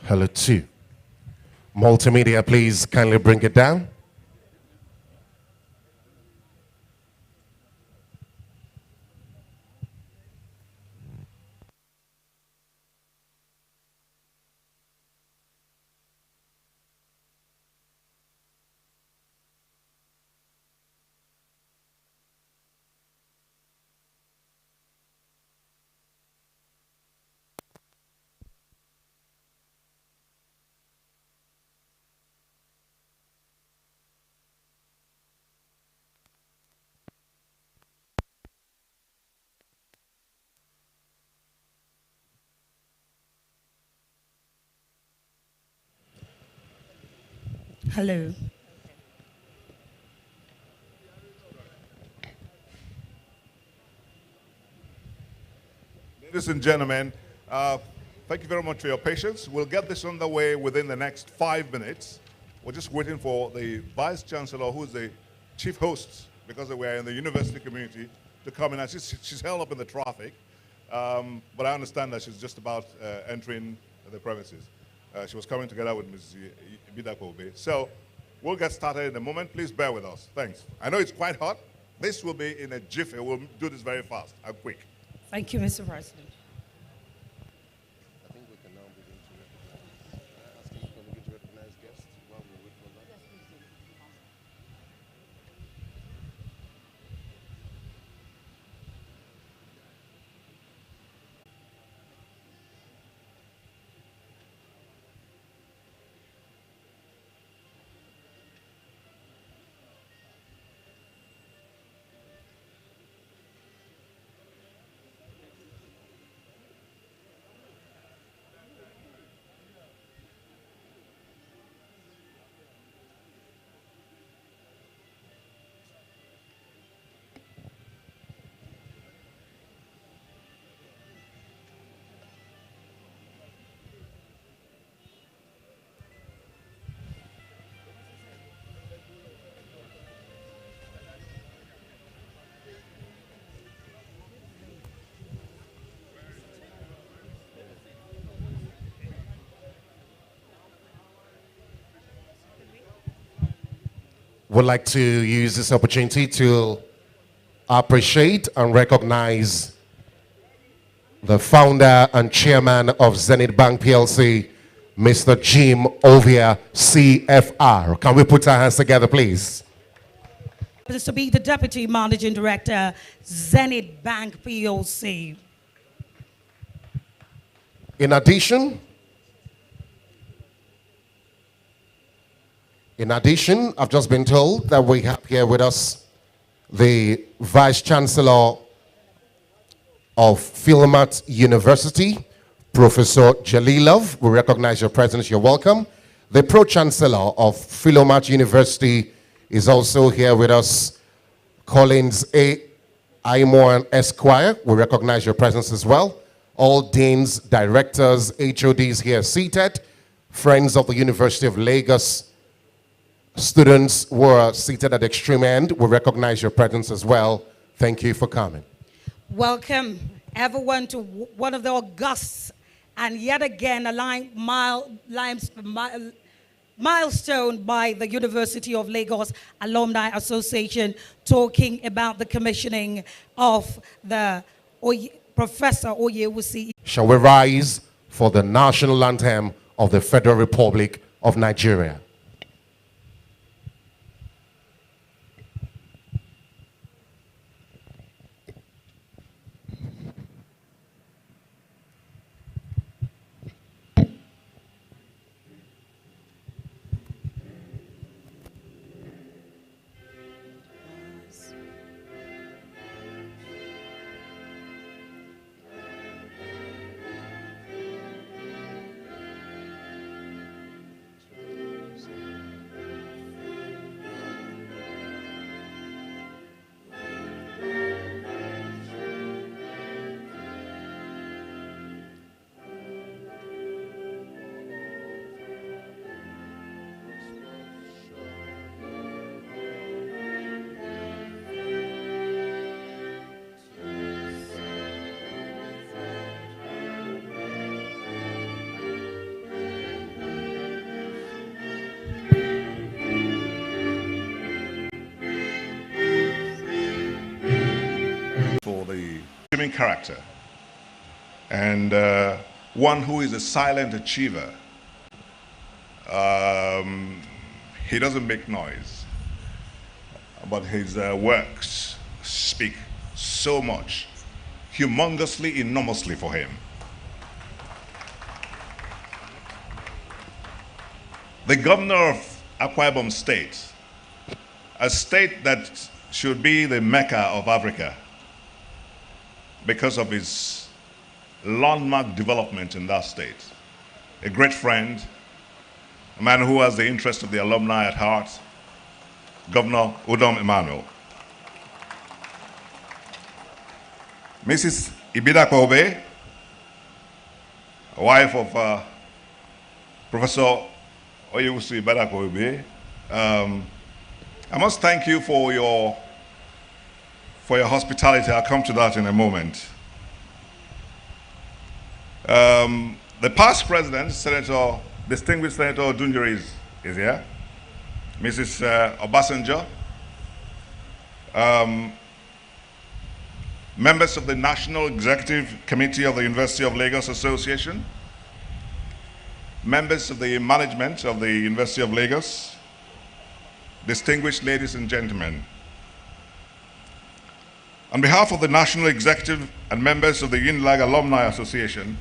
Hello, 2. Multimedia, please kindly bring it down. Hello. Ladies and gentlemen, thank you very much for your patience. We'll get this underway within the next 5 minutes. We're just waiting for the Vice Chancellor, who's the chief host, because we're in the university community, to come in. And she's held up in the traffic, but I understand that she's just about entering the premises. She was coming together with Ms. Bidakobe. So we'll get started in a moment. Please bear with us. Thanks. I know it's quite hot. This will be in a jiffy. We'll do this very fast and quick. Thank you, Mr. President. I think we can now begin to recognize. Ask if we can begin to recognize guests while we wait for that. would like to use this opportunity to appreciate and recognize the founder and chairman of Zenith Bank PLC, Mr. Jim Ovia, CFR. Can we put our hands together, please? This to be the Deputy Managing Director, Zenith Bank PLC. In addition, I've just been told that we have here with us the Vice Chancellor of Philomath University, Professor Jalilov. We recognize your presence. You're welcome. The Pro-Chancellor of Philomath University is also here with us, Collins A. Aimorn Esquire. We recognize your presence as well. All deans, directors, HODs here seated. Friends of the University of Lagos, students who are seated at the extreme end, we recognize your presence as well. Thank you for coming. Welcome everyone to one of the august and yet again a milestone by the University of Lagos Alumni Association, talking about the commissioning of the Professor Oyewusi. Shall we rise for the national anthem of the Federal Republic of Nigeria? For the human character, and one who is a silent achiever. He doesn't make noise, but his works speak so much, humongously, enormously for him. The governor of Akwa Ibom State, a state that should be the Mecca of Africa because of his landmark development in that state. A great friend, a man who has the interest of the alumni at heart, Governor Udom Emmanuel. Mrs. Ibida Kobe, wife of Professor Oyewusi Ibida Kobe, I must thank you for your hospitality. I'll come to that in a moment. The past president, distinguished Senator Dunjuri is here. Mrs. Obasanjo. Members of the National Executive Committee of the University of Lagos Association. Members of the management of the University of Lagos. Distinguished ladies and gentlemen. On behalf of the National Executive and members of the Unilag Alumni Association,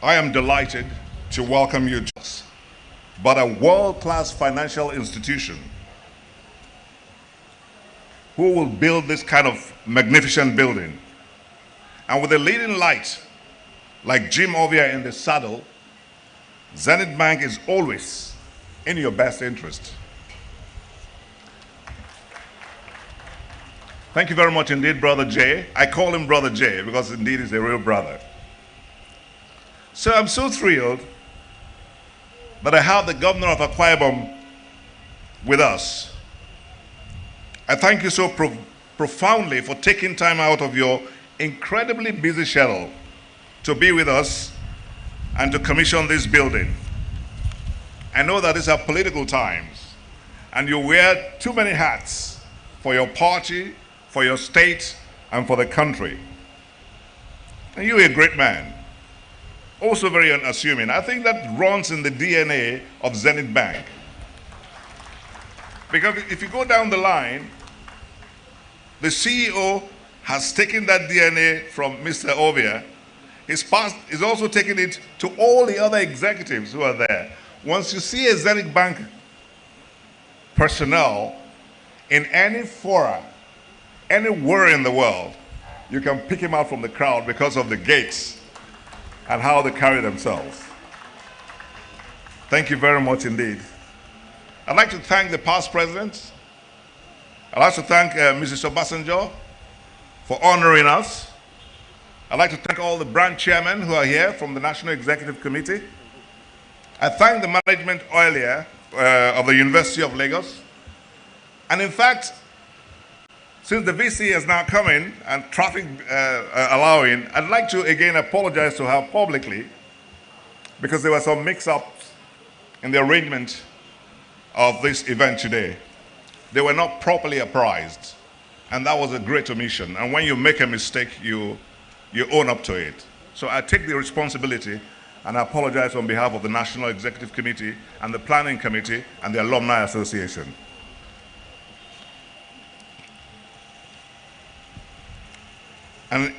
I am delighted to welcome you to us, but a world-class financial institution who will build this kind of magnificent building. And with a leading light like Jim Ovia in the saddle, Zenith Bank is always in your best interest. Thank you very much indeed, Brother Jay. I call him Brother Jay because indeed he's a real brother. So I'm so thrilled that I have the governor of Akwa Ibom with us. I thank you so profoundly for taking time out of your incredibly busy schedule to be with us and to commission this building. I know that these are political times, and you wear too many hats for your party, for your state, and for the country. And you're a great man, also very unassuming. I think that runs in the DNA of Zenith Bank. Because if you go down the line, the CEO has taken that DNA from Mr. Ovia. He's also taken it to all the other executives who are there. Once you see a Zenith Bank personnel in any fora, anywhere in the world, you can pick him out from the crowd because of the gaits and how they carry themselves. Thank you very much indeed. I'd like to thank the past presidents. I'd like to thank Mrs. Obasanjo for honoring us. I'd like to thank all the branch chairmen who are here from the National Executive Committee. I thank the management earlier of the University of Lagos. And in fact, since the VC is now coming and traffic allowing, I'd like to again apologize to her publicly because there were some mix-ups in the arrangement of this event today. They were not properly apprised, and that was a great omission. And when you make a mistake, you own up to it. So I take the responsibility and I apologize on behalf of the National Executive Committee and the Planning Committee and the Alumni Association. And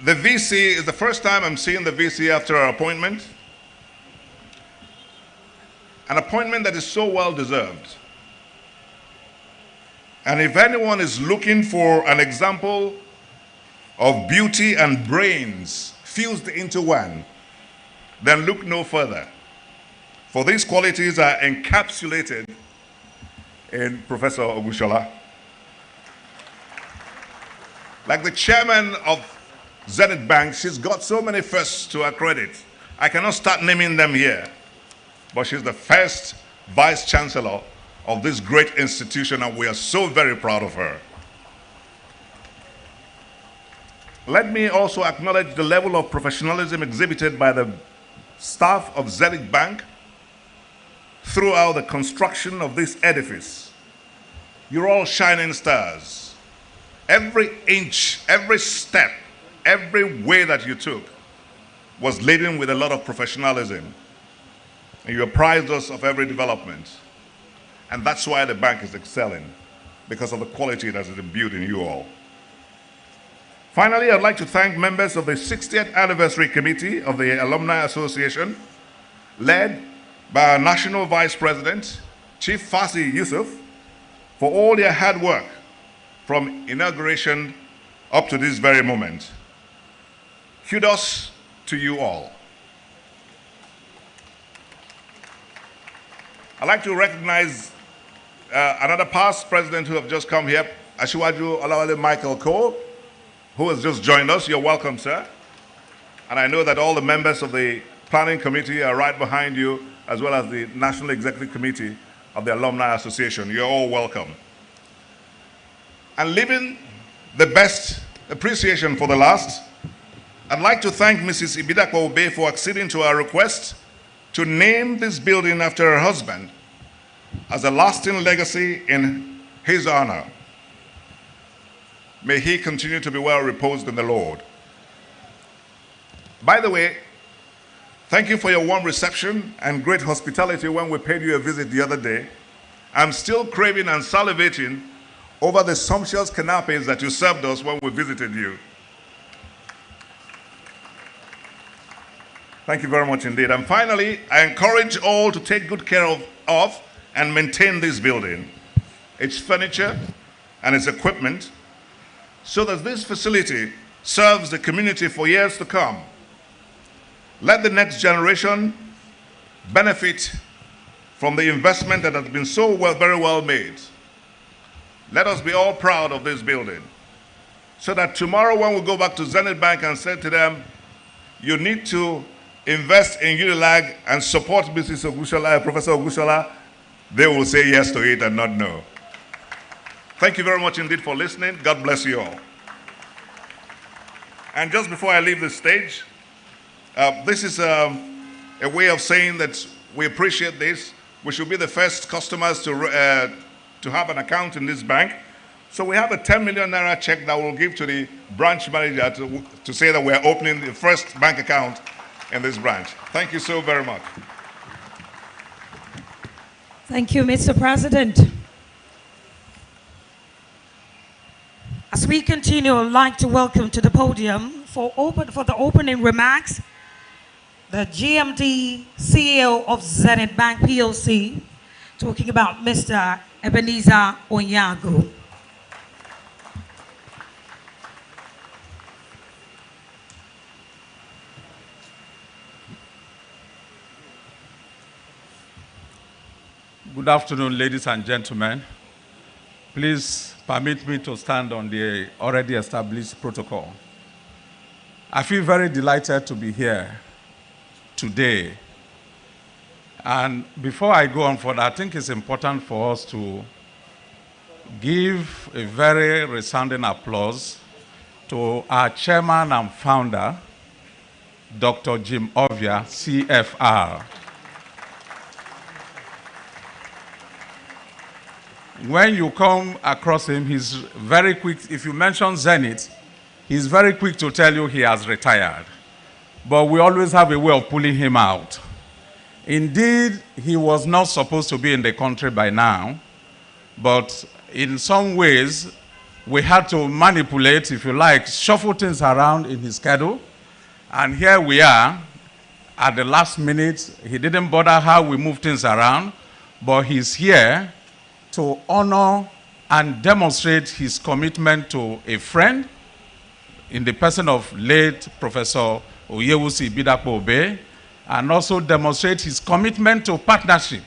the VC is the first time I'm seeing the VC after our appointment. An appointment that is so well deserved. And if anyone is looking for an example of beauty and brains fused into one, then look no further. For these qualities are encapsulated in Professor Ogushola. Like the chairman of Zenith Bank, she's got so many firsts to her credit. I cannot start naming them here, but she's the first vice chancellor of this great institution, and we are so very proud of her. Let me also acknowledge the level of professionalism exhibited by the staff of Zenith Bank throughout the construction of this edifice. You're all shining stars. Every inch, every step, every way that you took was laden with a lot of professionalism. And you apprised us of every development. And that's why the bank is excelling, because of the quality that is imbued in you all. Finally, I'd like to thank members of the 60th Anniversary Committee of the Alumni Association, led by our National Vice President, Chief Fasi Yusuf, for all their hard work from inauguration up to this very moment. Kudos to you all. I'd like to recognize another past president who have just come here, Asiwaju Olawale Michael Cole, who has just joined us. You're welcome, sir. And I know that all the members of the Planning Committee are right behind you, as well as the National Executive Committee of the Alumni Association. You're all welcome. And leaving the best appreciation for the last, I'd like to thank Mrs. Ibidakwa Obe for acceding to our request to name this building after her husband as a lasting legacy in his honor. May he continue to be well reposed in the Lord. By the way, thank you for your warm reception and great hospitality when we paid you a visit the other day. I'm still craving and salivating over the sumptuous canapes that you served us when we visited you. Thank you very much indeed. And finally, I encourage all to take good care of and maintain this building, its furniture and its equipment, so that this facility serves the community for years to come. Let the next generation benefit from the investment that has been so very well made. Let us be all proud of this building, so that tomorrow when we go back to Zenith Bank and say to them, you need to invest in Unilag and support Mrs. Ogushola, Professor Ogushola, they will say yes to it and not no. Thank you very much indeed for listening. God bless you all. And just before I leave the stage, this is a way of saying that we appreciate this. We should be the first customers to have an account in this bank. So we have a 10 million naira check that we'll give to the branch manager to say that we're opening the first bank account in this branch. Thank you so very much. Thank you, Mr. President. As we continue, I'd like to welcome to the podium for the opening remarks the GMD CEO of Zenith Bank PLC, talking about Mr. Ebenezer Onyago. Good afternoon, ladies and gentlemen. Please permit me to stand on the already established protocol. I feel very delighted to be here today. And before I go on further, I think it's important for us to give a very resounding applause to our chairman and founder, Dr. Jim Ovia, CFR. When you come across him, he's very quick. If you mention Zenith, he's very quick to tell you he has retired. But we always have a way of pulling him out. Indeed, he was not supposed to be in the country by now, but in some ways, we had to manipulate, if you like, shuffle things around in his schedule. And here we are at the last minute. He didn't bother how we move things around, but he's here to honor and demonstrate his commitment to a friend in the person of late Professor Oyewusi Bidapo Obe, and also demonstrate his commitment to partnership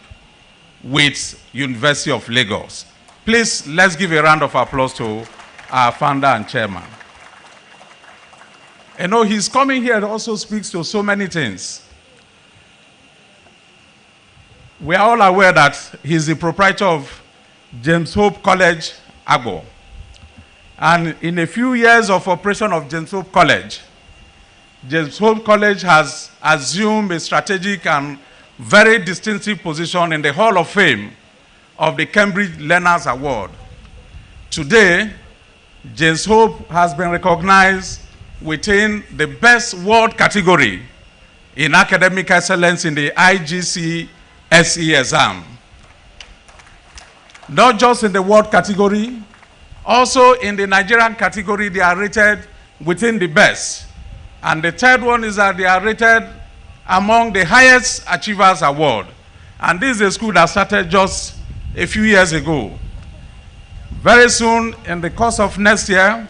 with University of Lagos. Please, let's give a round of applause to our founder and chairman. You know, his coming here also speaks to so many things. We are all aware that he's the proprietor of James Hope College, Agbo. And in a few years of operation of James Hope College, James Hope College has assumed a strategic and very distinctive position in the Hall of Fame of the Cambridge Learners Award. Today, James Hope has been recognized within the best world category in academic excellence in the IGC SE exam. Not just in the world category, also in the Nigerian category, they are rated within the best. And the third one is that they are rated among the highest achievers award. And this is a school that started just a few years ago. Very soon, in the course of next year,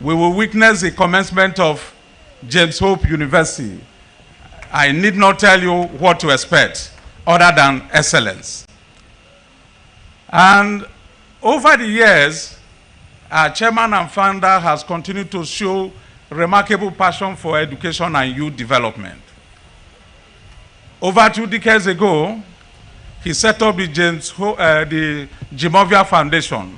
we will witness the commencement of James Hope University. I need not tell you what to expect other than excellence. And over the years, our chairman and founder has continued to show remarkable passion for education and youth development. Over 2 decades ago, he set up the Jimovia Foundation.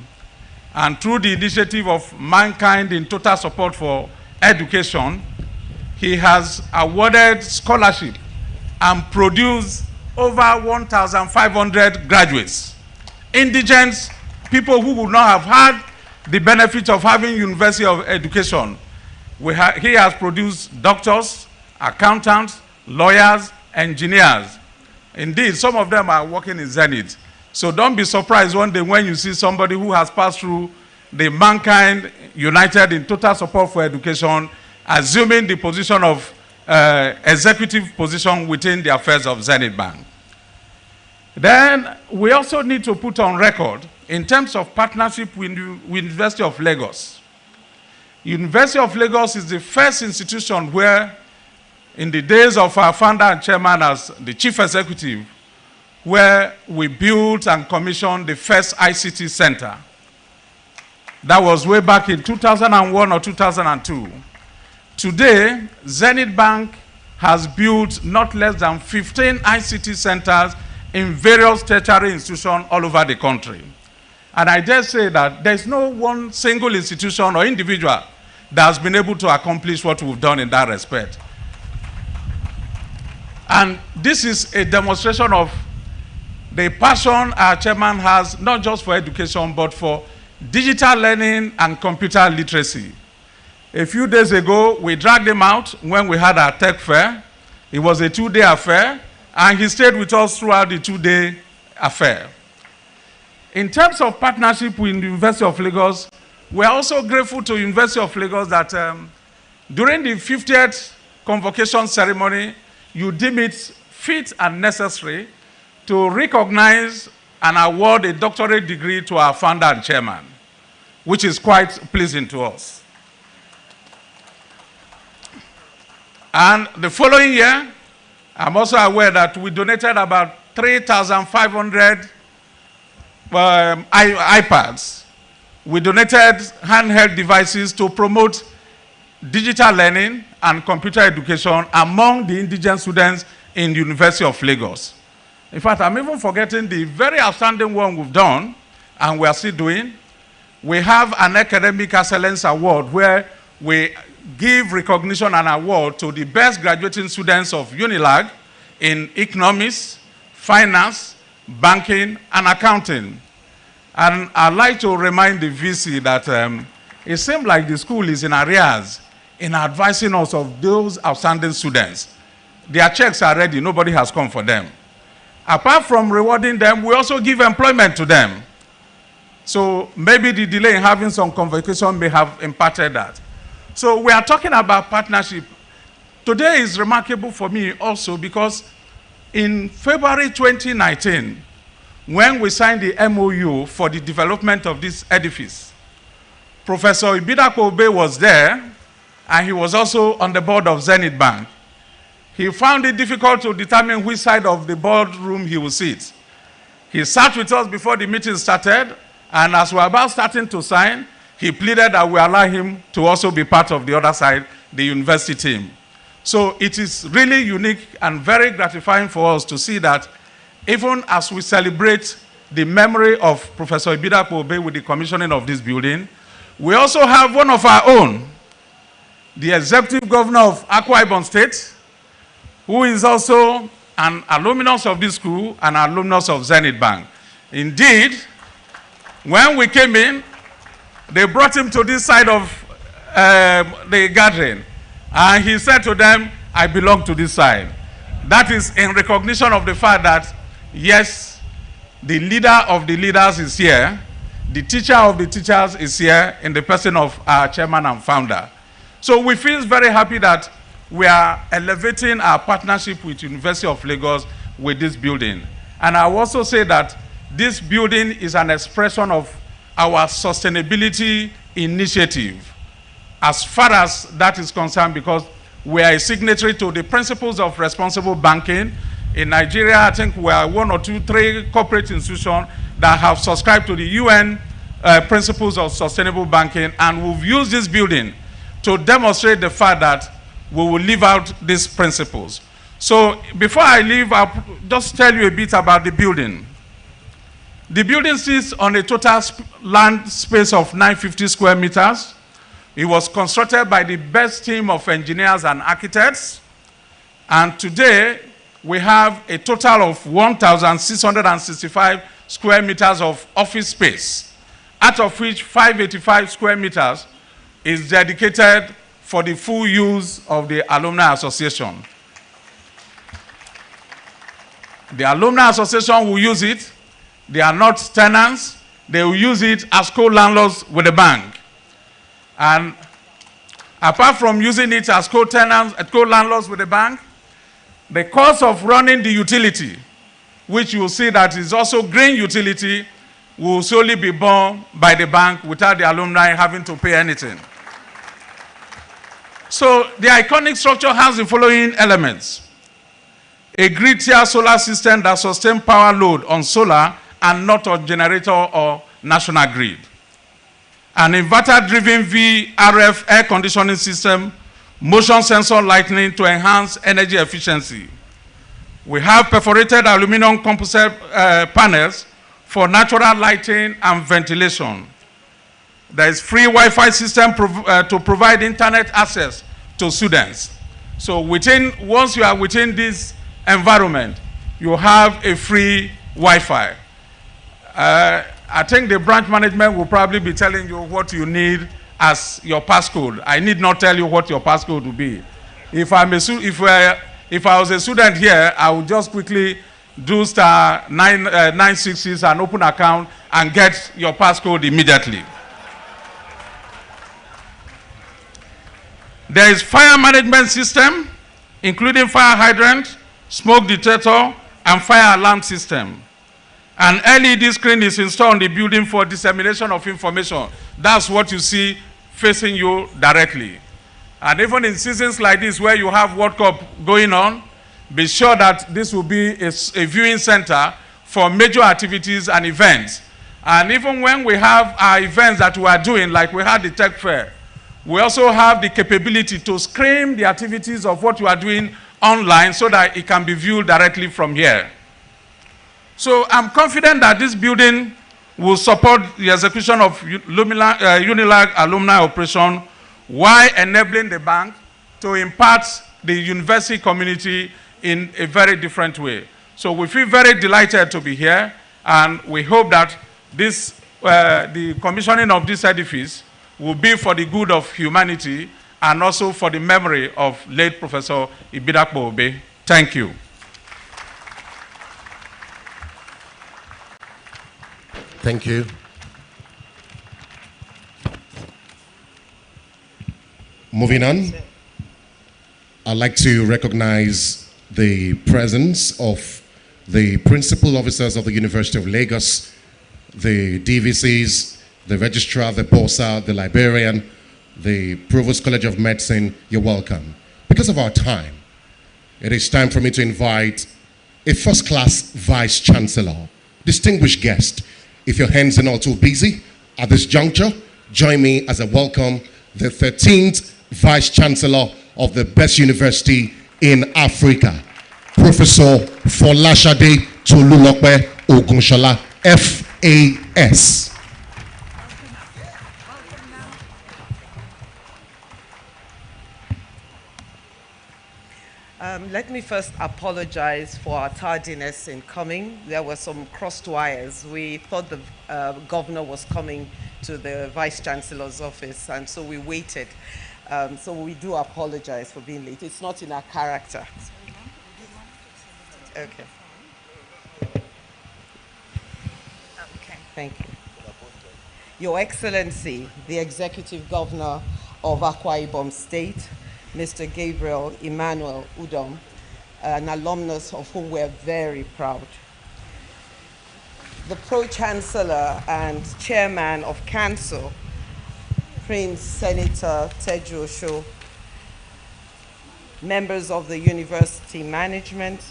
And through the initiative of Mankind in Total Support for Education, he has awarded scholarship and produced over 1,500 graduates. Indigents, people who would not have had the benefit of having University of Education. He has produced doctors, accountants, lawyers, engineers. Indeed, some of them are working in Zenith. So don't be surprised one day when you see somebody who has passed through the Mankind United in Total Support for Education, assuming the position of executive position within the affairs of Zenith Bank. Then we also need to put on record in terms of partnership with University of Lagos. University of Lagos is the first institution where, in the days of our founder and chairman as the chief executive, where we built and commissioned the first ICT center. That was way back in 2001 or 2002. Today, Zenith Bank has built not less than 15 ICT centers in various tertiary institutions all over the country. And I dare say that there's no one single institution or individual that has been able to accomplish what we've done in that respect. And this is a demonstration of the passion our chairman has, not just for education, but for digital learning and computer literacy. A few days ago, we dragged him out when we had our tech fair. It was a 2-day affair, and he stayed with us throughout the 2-day affair. In terms of partnership with the University of Lagos, we are also grateful to University of Lagos that during the 50th convocation ceremony, you deem it fit and necessary to recognize and award a doctorate degree to our founder and chairman, which is quite pleasing to us. And the following year, I'm also aware that we donated about 3,500 iPads. We donated handheld devices to promote digital learning and computer education among the indigent students in the University of Lagos. In fact, I'm even forgetting the very outstanding one we've done, and we are still doing. We have an Academic Excellence Award where we give recognition and award to the best graduating students of Unilag in economics, finance, banking, and accounting. And I'd like to remind the VC that it seems like the school is in arrears in advising us of those outstanding students. Their checks are ready, nobody has come for them. Apart from rewarding them, we also give employment to them. So maybe the delay in having some convocation may have impacted that. So we are talking about partnership. Today is remarkable for me also because in February 2019, when we signed the MOU for the development of this edifice, Professor Ibidapo Obe was there, and he was also on the board of Zenith Bank. He found it difficult to determine which side of the boardroom he would sit. He sat with us before the meeting started, and as we were about starting to sign, he pleaded that we allow him to also be part of the other side, the university team. So it is really unique and very gratifying for us to see that even as we celebrate the memory of Professor Ibidapo Obe with the commissioning of this building, we also have one of our own, the Executive Governor of Akwa Ibom State, who is also an alumnus of this school and an alumnus of Zenith Bank. Indeed, when we came in, they brought him to this side of the gathering, and he said to them, I belong to this side. That is in recognition of the fact that, yes, the leader of the leaders is here, the teacher of the teachers is here in the person of our chairman and founder. So we feel very happy that we are elevating our partnership with University of Lagos with this building. And I will also say that this building is an expression of our sustainability initiative as far as that is concerned, because we are a signatory to the principles of responsible banking. In Nigeria, I think we are 1 or 2, 3 corporate institutions that have subscribed to the UN principles of sustainable banking, and we've used this building to demonstrate the fact that we will live out these principles. So before I leave, I'll just tell you a bit about the building. The building sits on a total land space of 950 square meters. It was constructed by the best team of engineers and architects. And today, we have a total of 1,665 square meters of office space, out of which 585 square meters is dedicated for the full use of the Alumni Association. The Alumni Association will use it. They are not tenants. They will use it as co-landlords with the bank. And apart from using it as co-tenants, co-landlords with the bank, the cost of running the utility, which you will see that is also green utility, will solely be borne by the bank without the alumni having to pay anything. So the iconic structure has the following elements: a grid-tier solar system that sustains power load on solar and not on generator or national grid. An inverter-driven VRF air conditioning system, motion sensor lighting to enhance energy efficiency. We have perforated aluminum composite panels for natural lighting and ventilation. There is free Wi-Fi system to provide internet access to students. So once you are within this environment, you have a free Wi-Fi. I think the branch management will probably be telling you what you need as your passcode. I need not tell you what your passcode will be. If I was a student here, I would just quickly do star 966 and open account and get your passcode immediately. There is fire management system, including fire hydrant, smoke detector, and fire alarm system. An LED screen is installed in the building for dissemination of information. That's what you see facing you directly. And even in seasons like this where you have World Cup going on, be sure that this will be a viewing center for major activities and events. And even when we have our events that we are doing, like we had the tech fair, we also have the capability to stream the activities of what you are doing online so that it can be viewed directly from here. So I'm confident that this building will support the execution of Unilag Alumni operation while enabling the bank to impact the university community in a very different way. So we feel very delighted to be here, and we hope that this, the commissioning of this edifice will be for the good of humanity and also for the memory of late Professor Ibidakpo Obe. Thank you. Thank you. Moving on, I'd like to recognize the presence of the principal officers of the University of Lagos, the DVCs, the registrar, the bursar, the librarian, the Provost College of Medicine. You're welcome. Because of our time, it is time for me to invite a first-class Vice Chancellor, distinguished guest. If your hands are not too busy at this juncture, join me as I welcome the 13th Vice Chancellor of the best university in Africa, Professor Folashade Tolulope Ogunshola, FAS. Let me first apologize for our tardiness in coming. There were some crossed wires. We thought the governor was coming to the Vice Chancellor's office, and so we waited. So we do apologize for being late. It's not in our character. Okay. Thank you. Your Excellency, the Executive Governor of Akwa Ibom State, Mr. Gabriel Emmanuel Udom, an alumnus of whom we're very proud. The Pro-Chancellor and Chairman of Council, Prince Senator Teju Osho, members of the University Management,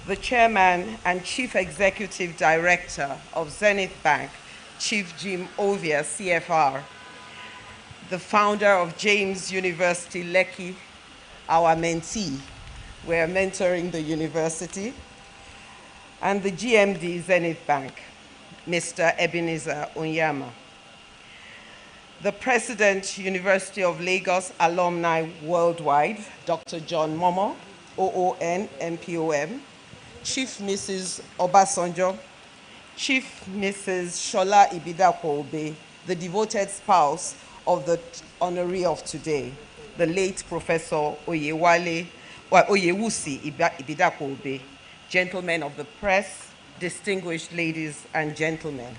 the Chairman and Chief Executive Director of Zenith Bank, Chief Jim Ovia, CFR, the founder of James University Lekki, our mentee. We're mentoring the university. And the GMD Zenith Bank, Mr. Ebenezer Onyama. The President, University of Lagos Alumni Worldwide, Dr. John Momo, OON, MPOM, Chief Mrs. Obasanjo, Chief Mrs. Shola Ibidakpo Obe, the devoted spouse of the honoree of today, the late Professor Oyewusi Ibidakpo Obe, gentlemen of the press, distinguished ladies and gentlemen.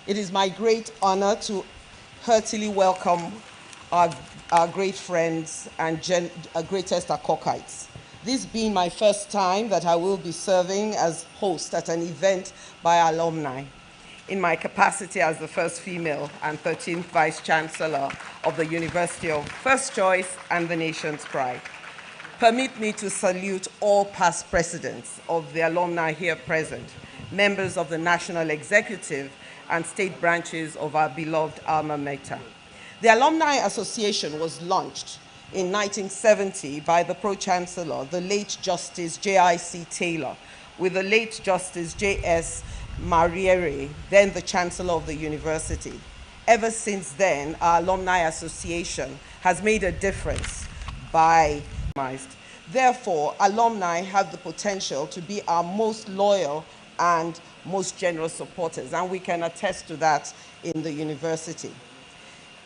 It is my great honor to heartily welcome our great friends and greatest Akokites. This being my first time that I will be serving as host at an event by alumni, in my capacity as the first female and 13th Vice Chancellor of the University of First Choice and the nation's pride. Permit me to salute all past presidents of the alumni here present, members of the National Executive and state branches of our beloved alma mater. The Alumni Association was launched in 1970 by the Pro-Chancellor, the late Justice J.I.C. Taylor, with the late Justice J.S. Mariere, then the Chancellor of the University. Ever since then, our Alumni Association has made a difference by Therefore, alumni have the potential to be our most loyal and most generous supporters, and we can attest to that in the university.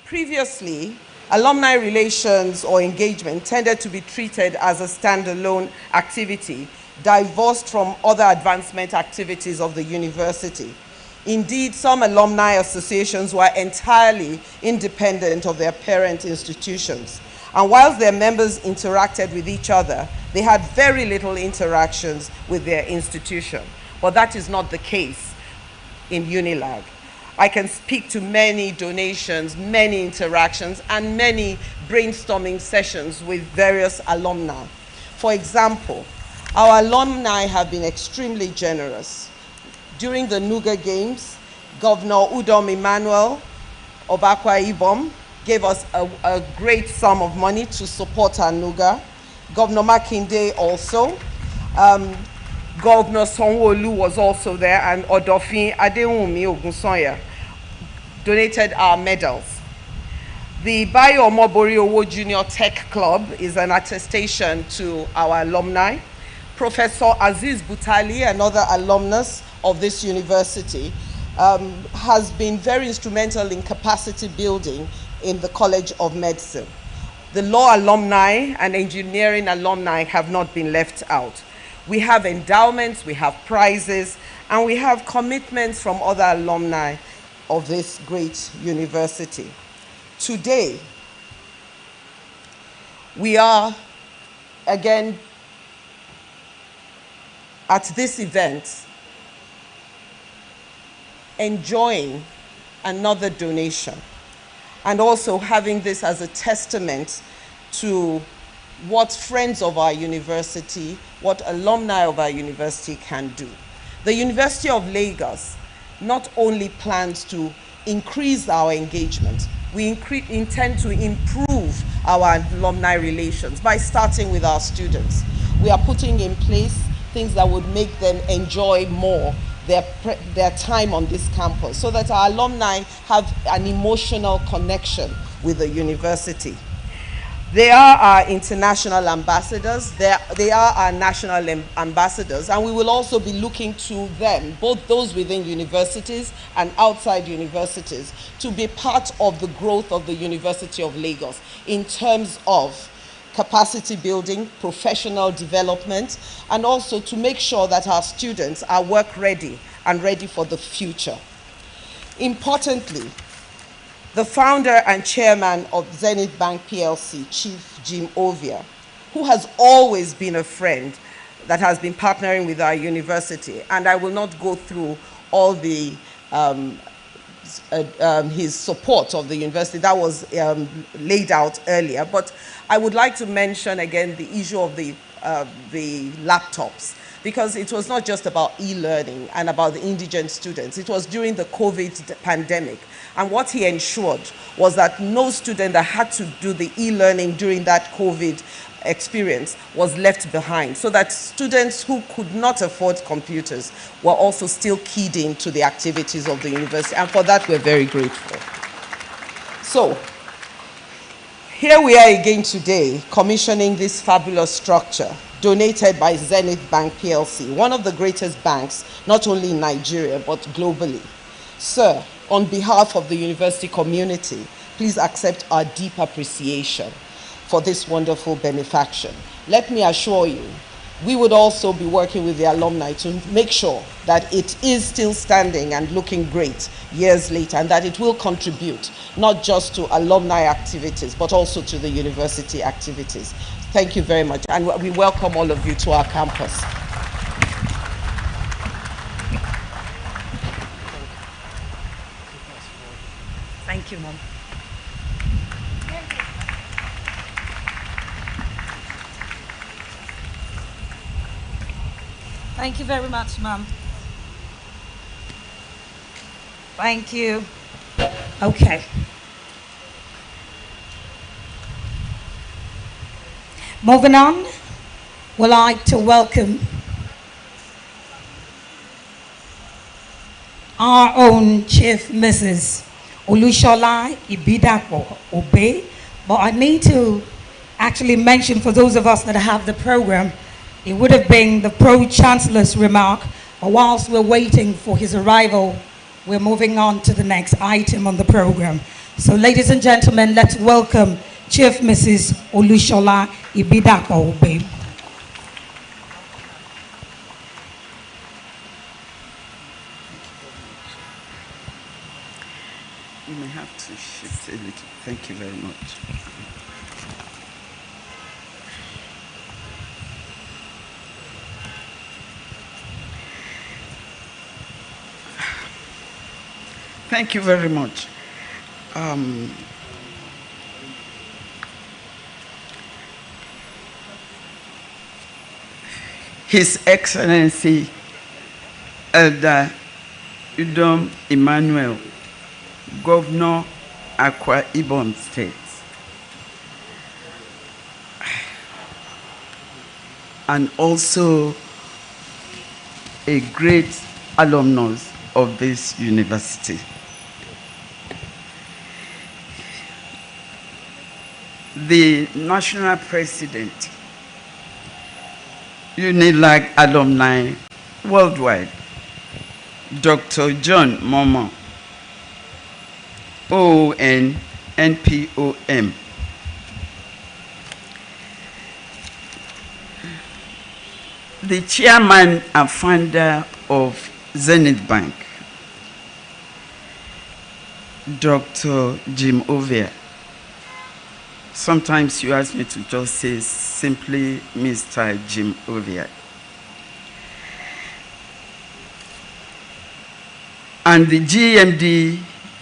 Previously, alumni relations or engagement tended to be treated as a standalone activity, divorced from other advancement activities of the university. Indeed, some alumni associations were entirely independent of their parent institutions. And whilst their members interacted with each other, they had very little interactions with their institution. But that is not the case in Unilag. I can speak to many donations, many interactions, and many brainstorming sessions with various alumni. For example, our alumni have been extremely generous. During the Nuga Games, Governor Udom Emmanuel Obakwa Ibom gave us a great sum of money to support our Nuga. Governor Makinde also. Governor Sanwo-Olu was also there, and Odofin Adewumi Ogunsanya donated our medals. The Bayo Omobori Owo Junior Tech Club is an attestation to our alumni. Professor Aziz Butali, another alumnus of this university, has been very instrumental in capacity building in the College of Medicine. The law alumni and engineering alumni have not been left out. We have endowments, we have prizes, and we have commitments from other alumni of this great university. Today, we are again at this event enjoying another donation, and also having this as a testament to what friends of our university, what alumni of our university can do. The University of Lagos not only plans to increase our engagement, we intend to improve our alumni relations by starting with our students. We are putting in place things that would make them enjoy more their time on this campus, so that our alumni have an emotional connection with the university. They are our international ambassadors, they are our national ambassadors, and we will also be looking to them, both those within universities and outside universities, to be part of the growth of the University of Lagos in terms of capacity building, professional development, and also to make sure that our students are work ready and ready for the future. Importantly, the founder and chairman of Zenith Bank PLC, Chief Jim Ovia, who has always been a friend that has been partnering with our university, and I will not go through all the his support of the university that was laid out earlier, but I would like to mention again the issue of the laptops, because it was not just about e-learning and about the indigent students. It was during the COVID pandemic, and what he ensured was that no student that had to do the e-learning during that COVID experience was left behind, so that students who could not afford computers were also still keyed into the activities of the university, and for that we're very grateful. So here we are again today, commissioning this fabulous structure donated by Zenith Bank PLC, one of the greatest banks, not only in Nigeria, but globally. Sir, on behalf of the university community, please accept our deep appreciation for this wonderful benefaction. Let me assure you, we would also be working with the alumni to make sure that it is still standing and looking great years later, and that it will contribute not just to alumni activities, but also to the university activities. Thank you very much, and we welcome all of you to our campus. Thank you, Mom. Thank you very much, Mom. Thank you. Okay. Moving on, we'd like to welcome our own Chief Mrs. Olushola Ibidapo Obe. But I need to actually mention, for those of us that have the program, it would have been the Pro-Chancellor's remark But whilst we're waiting for his arrival, we're moving on to the next item on the program. So ladies and gentlemen, let's welcome Chief Mrs. Olushola Ibidapo Obe. You may have to shift a little. Thank you very much. Thank you very much. His Excellency Elder Udom Emmanuel, Governor Akwa Ibom State, and also a great alumnus of this university. The National President, Unilag Alumni Worldwide, Dr. John Momo, OON, NPOM. The chairman and founder of Zenith Bank, Dr. Jim Ovia. Sometimes you ask me to just say simply Mr. Jim Ovia. And the GMD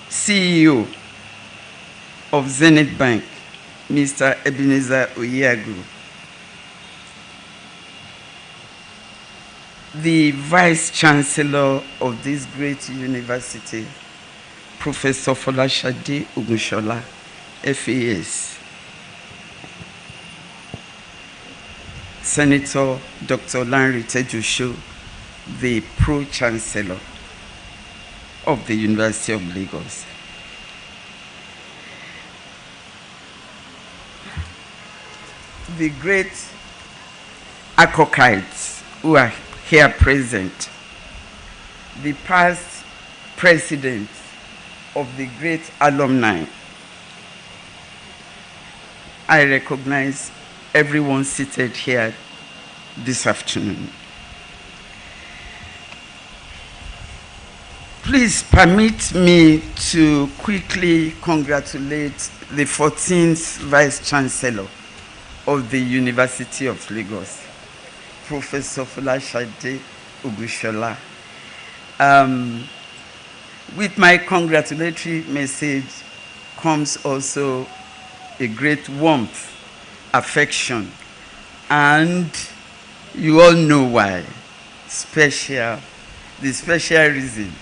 CEO of Zenith Bank, Mr. Ebenezer Oyeagu. The Vice Chancellor of this great university, Professor Folashade Ogunshola, FAS. Senator Dr. Lanre Tejusho, the Pro-Chancellor of the University of Lagos. The great Akokites who are here present, the past presidents of the great alumni. I recognize everyone seated here this afternoon. Please permit me to quickly congratulate the 14th Vice Chancellor of the University of Lagos, Professor Folashade Ogunshola. With my congratulatory message comes also a great warmth, affection, and you all know why. The special reason.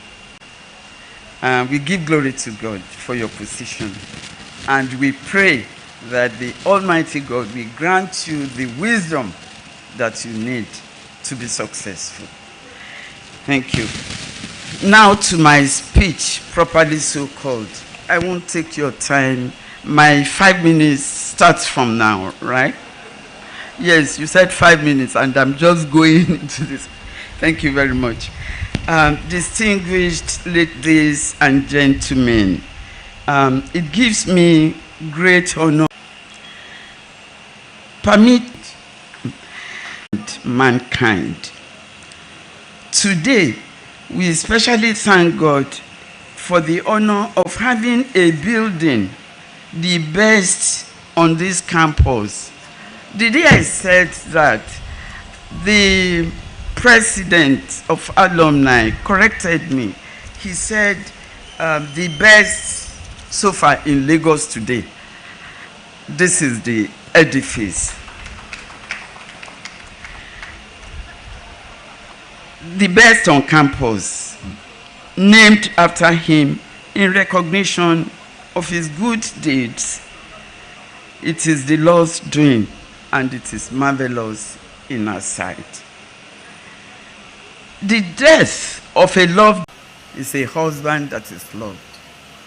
We give glory to God for your position, and we pray that the Almighty God will grant you the wisdom that you need to be successful. Thank you. Now to my speech, properly so called. I won't take your time. My 5 minutes starts from now, right? Yes, you said 5 minutes, and I'm just going into this. Thank you very much. Distinguished ladies and gentlemen, it gives me great honor. Permit mankind. Today, we especially thank God for the honor of having a building, the best on this campus. The day I said that, the president of alumni corrected me. He said the best so far in Lagos today. This is the edifice. The best on campus, named after him in recognition of his good deeds. It is the Lord's doing, and it is marvelous in our sight. The death of a loved is a husband that is loved.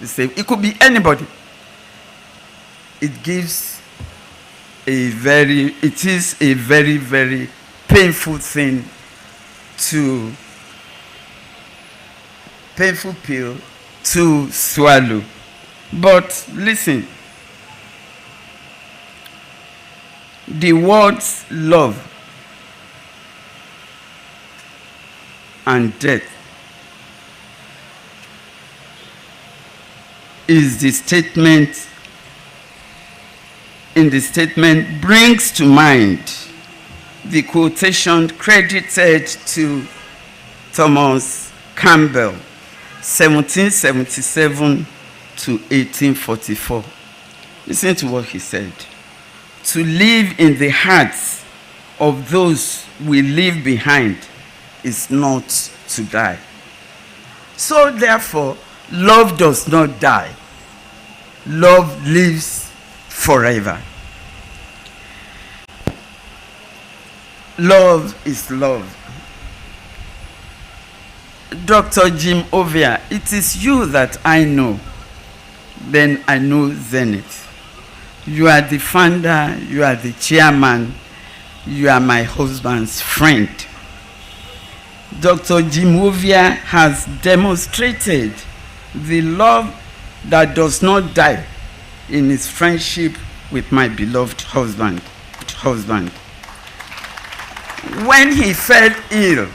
It could be anybody. It is a very, very painful thing to painful pill to swallow. But listen, the words love and death is the statement, in the statement brings to mind the quotation credited to Thomas Campbell, 1777 to 1844. Listen to what he said. To live in the hearts of those we leave behind is not to die. So therefore, love does not die. Love lives forever. Love is love. Dr. Jim Ovia, it is you that I know. Then I know Zenith. You are the founder, you are the chairman, you are my husband's friend. Dr. Jim Ovia has demonstrated the love that does not die in his friendship with my beloved husband. When he fell ill,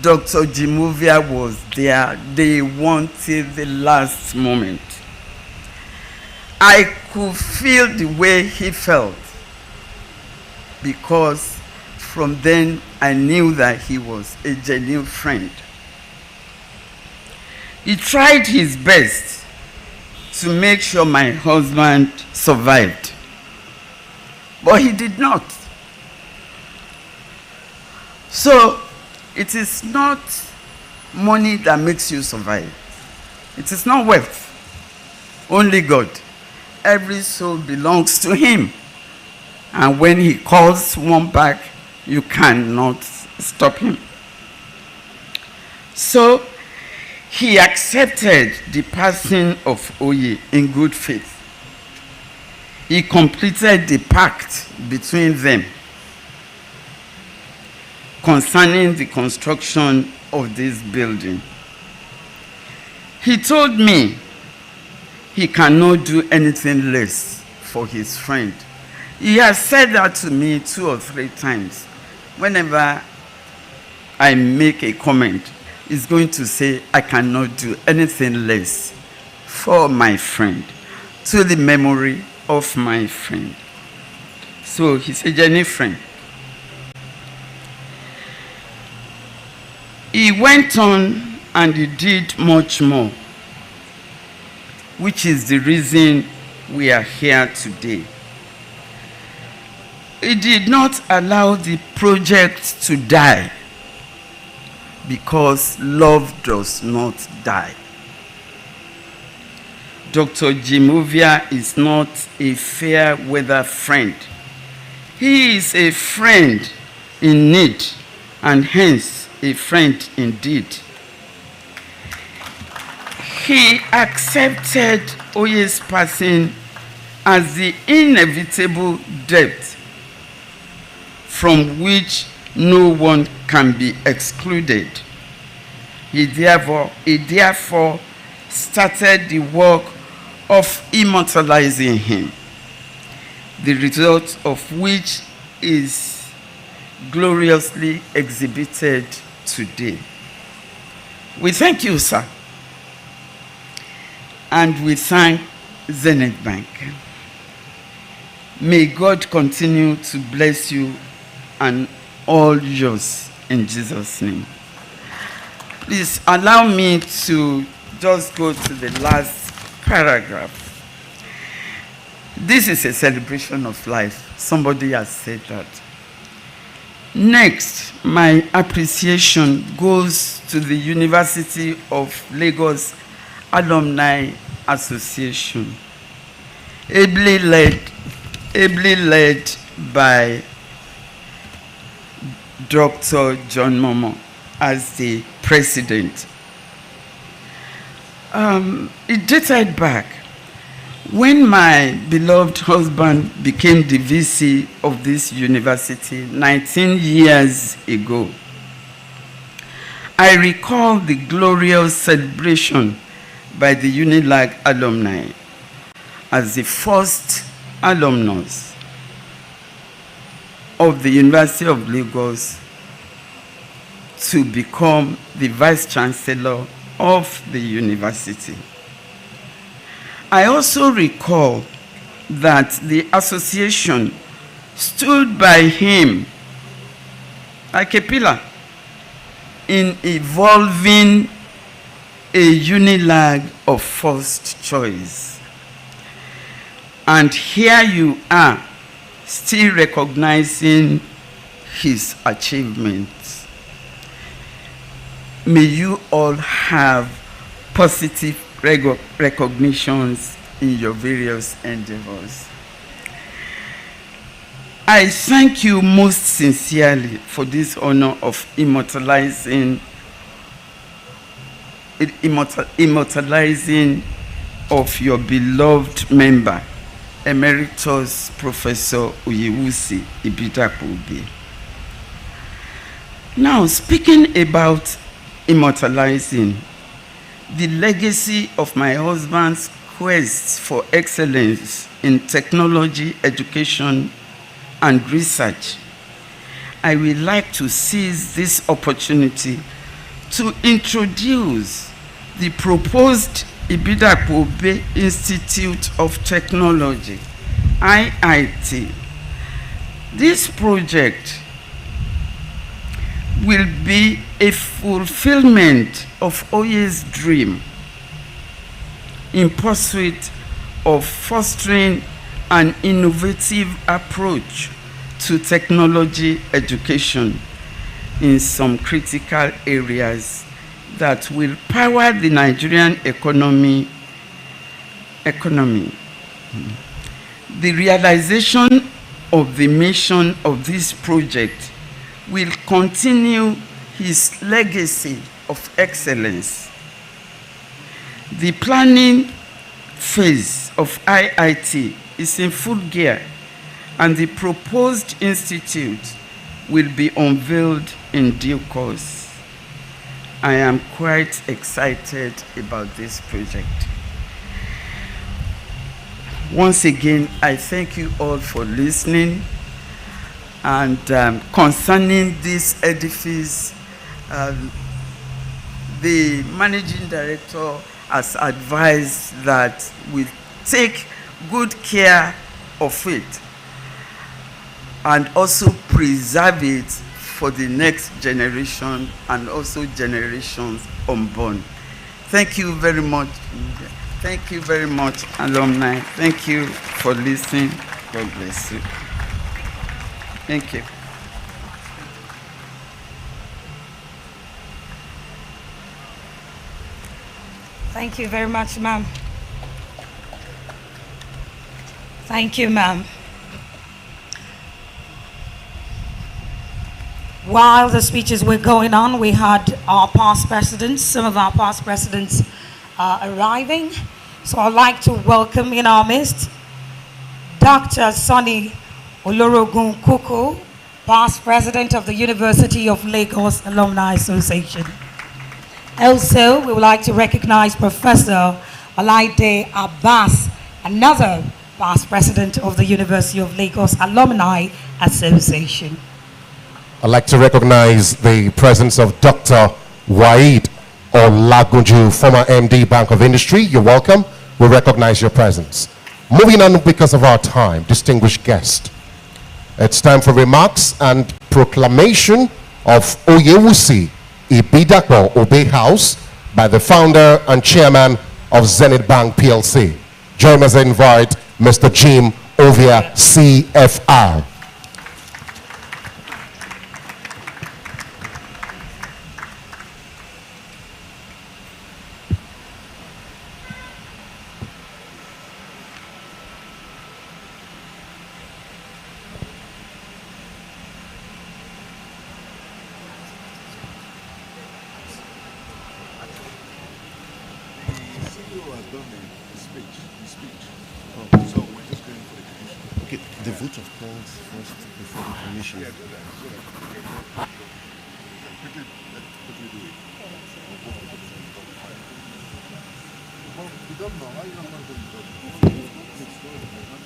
Dr. Jim Ovia was there day one till the last moment. I could feel the way he felt, because from then I knew that he was a genuine friend. He tried his best to make sure my husband survived, but he did not. So it is not money that makes you survive. It is not wealth. Only God. Every soul belongs to him. And when he calls one back, you cannot stop him. So he accepted the passing of Oye in good faith. He completed the pact between them concerning the construction of this building. He told me he cannot do anything less for his friend. He has said that to me 2 or 3 times. Whenever I make a comment, he's going to say, I cannot do anything less for my friend, to the memory of my friend. So he's a genuine friend. He went on and he did much more, which is the reason we are here today. He did not allow the project to die, because love does not die. Dr. Jim Ovia is not a fair weather friend. He is a friend in need, and hence a friend indeed. He accepted Oye's passing as the inevitable death from which no one can be excluded. He therefore started the work of immortalizing him, the result of which is gloriously exhibited today. We thank you, sir, and we thank Zenith Bank. May God continue to bless you and all yours in Jesus' name. Please allow me to just go to the last paragraph. This is a celebration of life. Somebody has said that. Next, my appreciation goes to the University of Lagos Alumni Association, ably led by Dr. John Momo as the president. It dated back when my beloved husband became the VC of this university 19 years ago. I recall the glorious celebration by the Unilag Alumni as the first alumnus of the University of Lagos to become the Vice Chancellor of the university. I also recall that the association stood by him like a pillar in evolving a Unilag of first choice. And here you are, still recognizing his achievements. May you all have positive recognitions in your various endeavors. I thank you most sincerely for this honor of immortalizing of your beloved member, Emeritus Professor Oyewusi Ibidapo-Obe. Now, speaking about immortalizing, the legacy of my husband's quest for excellence in technology, education, and research, I would like to seize this opportunity to introduce the proposed Ibidapo-Obe Institute of Technology, IIT. This project will be a fulfillment of Oye's dream in pursuit of fostering an innovative approach to technology education in some critical areas that will power the Nigerian economy. The realization of the mission of this project will continue his legacy of excellence. The planning phase of IIT is in full gear, and the proposed institute will be unveiled in due course. I am quite excited about this project. Once again, I thank you all for listening. And concerning this edifice, the managing director has advised that we take good care of it and also preserve it for the next generation and also generations unborn. Thank you very much. Thank you very much, alumni. Thank you for listening. God bless you. Thank you. Thank you very much, ma'am. Thank you, ma'am. While the speeches were going on, we had our past presidents, some of our past presidents arriving. So I'd like to welcome in our midst Dr. Sonny Olorogun Koko, past president of the University of Lagos Alumni Association. Also, we would like to recognize Professor Olaide Abbas, another past president of the University of Lagos Alumni Association. I'd like to recognize the presence of Dr. Waid Olagunju, former MD, Bank of Industry. You're welcome. We recognize your presence. Moving on because of our time, distinguished guest. It's time for remarks and proclamation of Oyewusi Ibidapo-Obe House by the founder and chairman of Zenith Bank PLC. Join us and invite Mr. Jim Ovia, CFR. The vote of calls first before the commission. quickly do it. Well, we don't know. Why you not going to do it?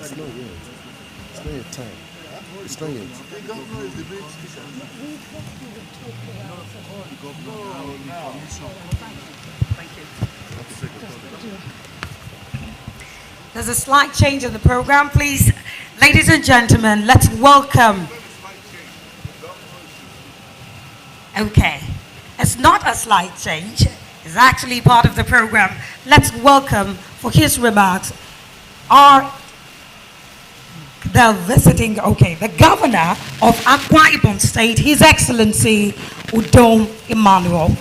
It's not yet. It's not yet time. It's not yet. The governor is the main speaker. There's a slight change in the program, please. Ladies and gentlemen, let's welcome. Okay. It's not a slight change. It's actually part of the program. Let's welcome, for his remarks, the governor of Akwa Ibom State, His Excellency Udom Emmanuel.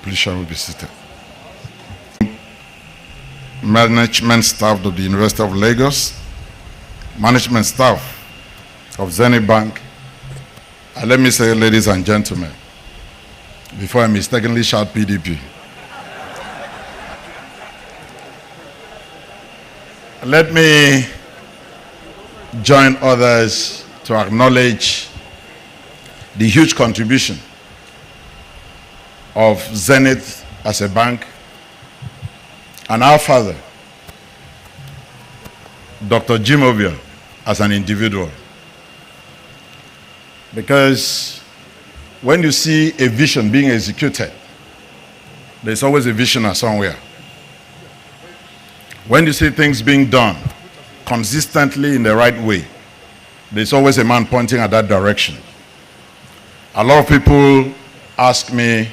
Please shall we be seated. Management staff of the University of Lagos, management staff of Zenith Bank, and let me say, ladies and gentlemen, before I mistakenly shout PDP, let me join others to acknowledge the huge contribution of Zenith as a bank, and our father, Dr. Jim Ovia, as an individual. Because when you see a vision being executed, there's always a visioner somewhere. When you see things being done consistently in the right way, there's always a man pointing at that direction. A lot of people ask me,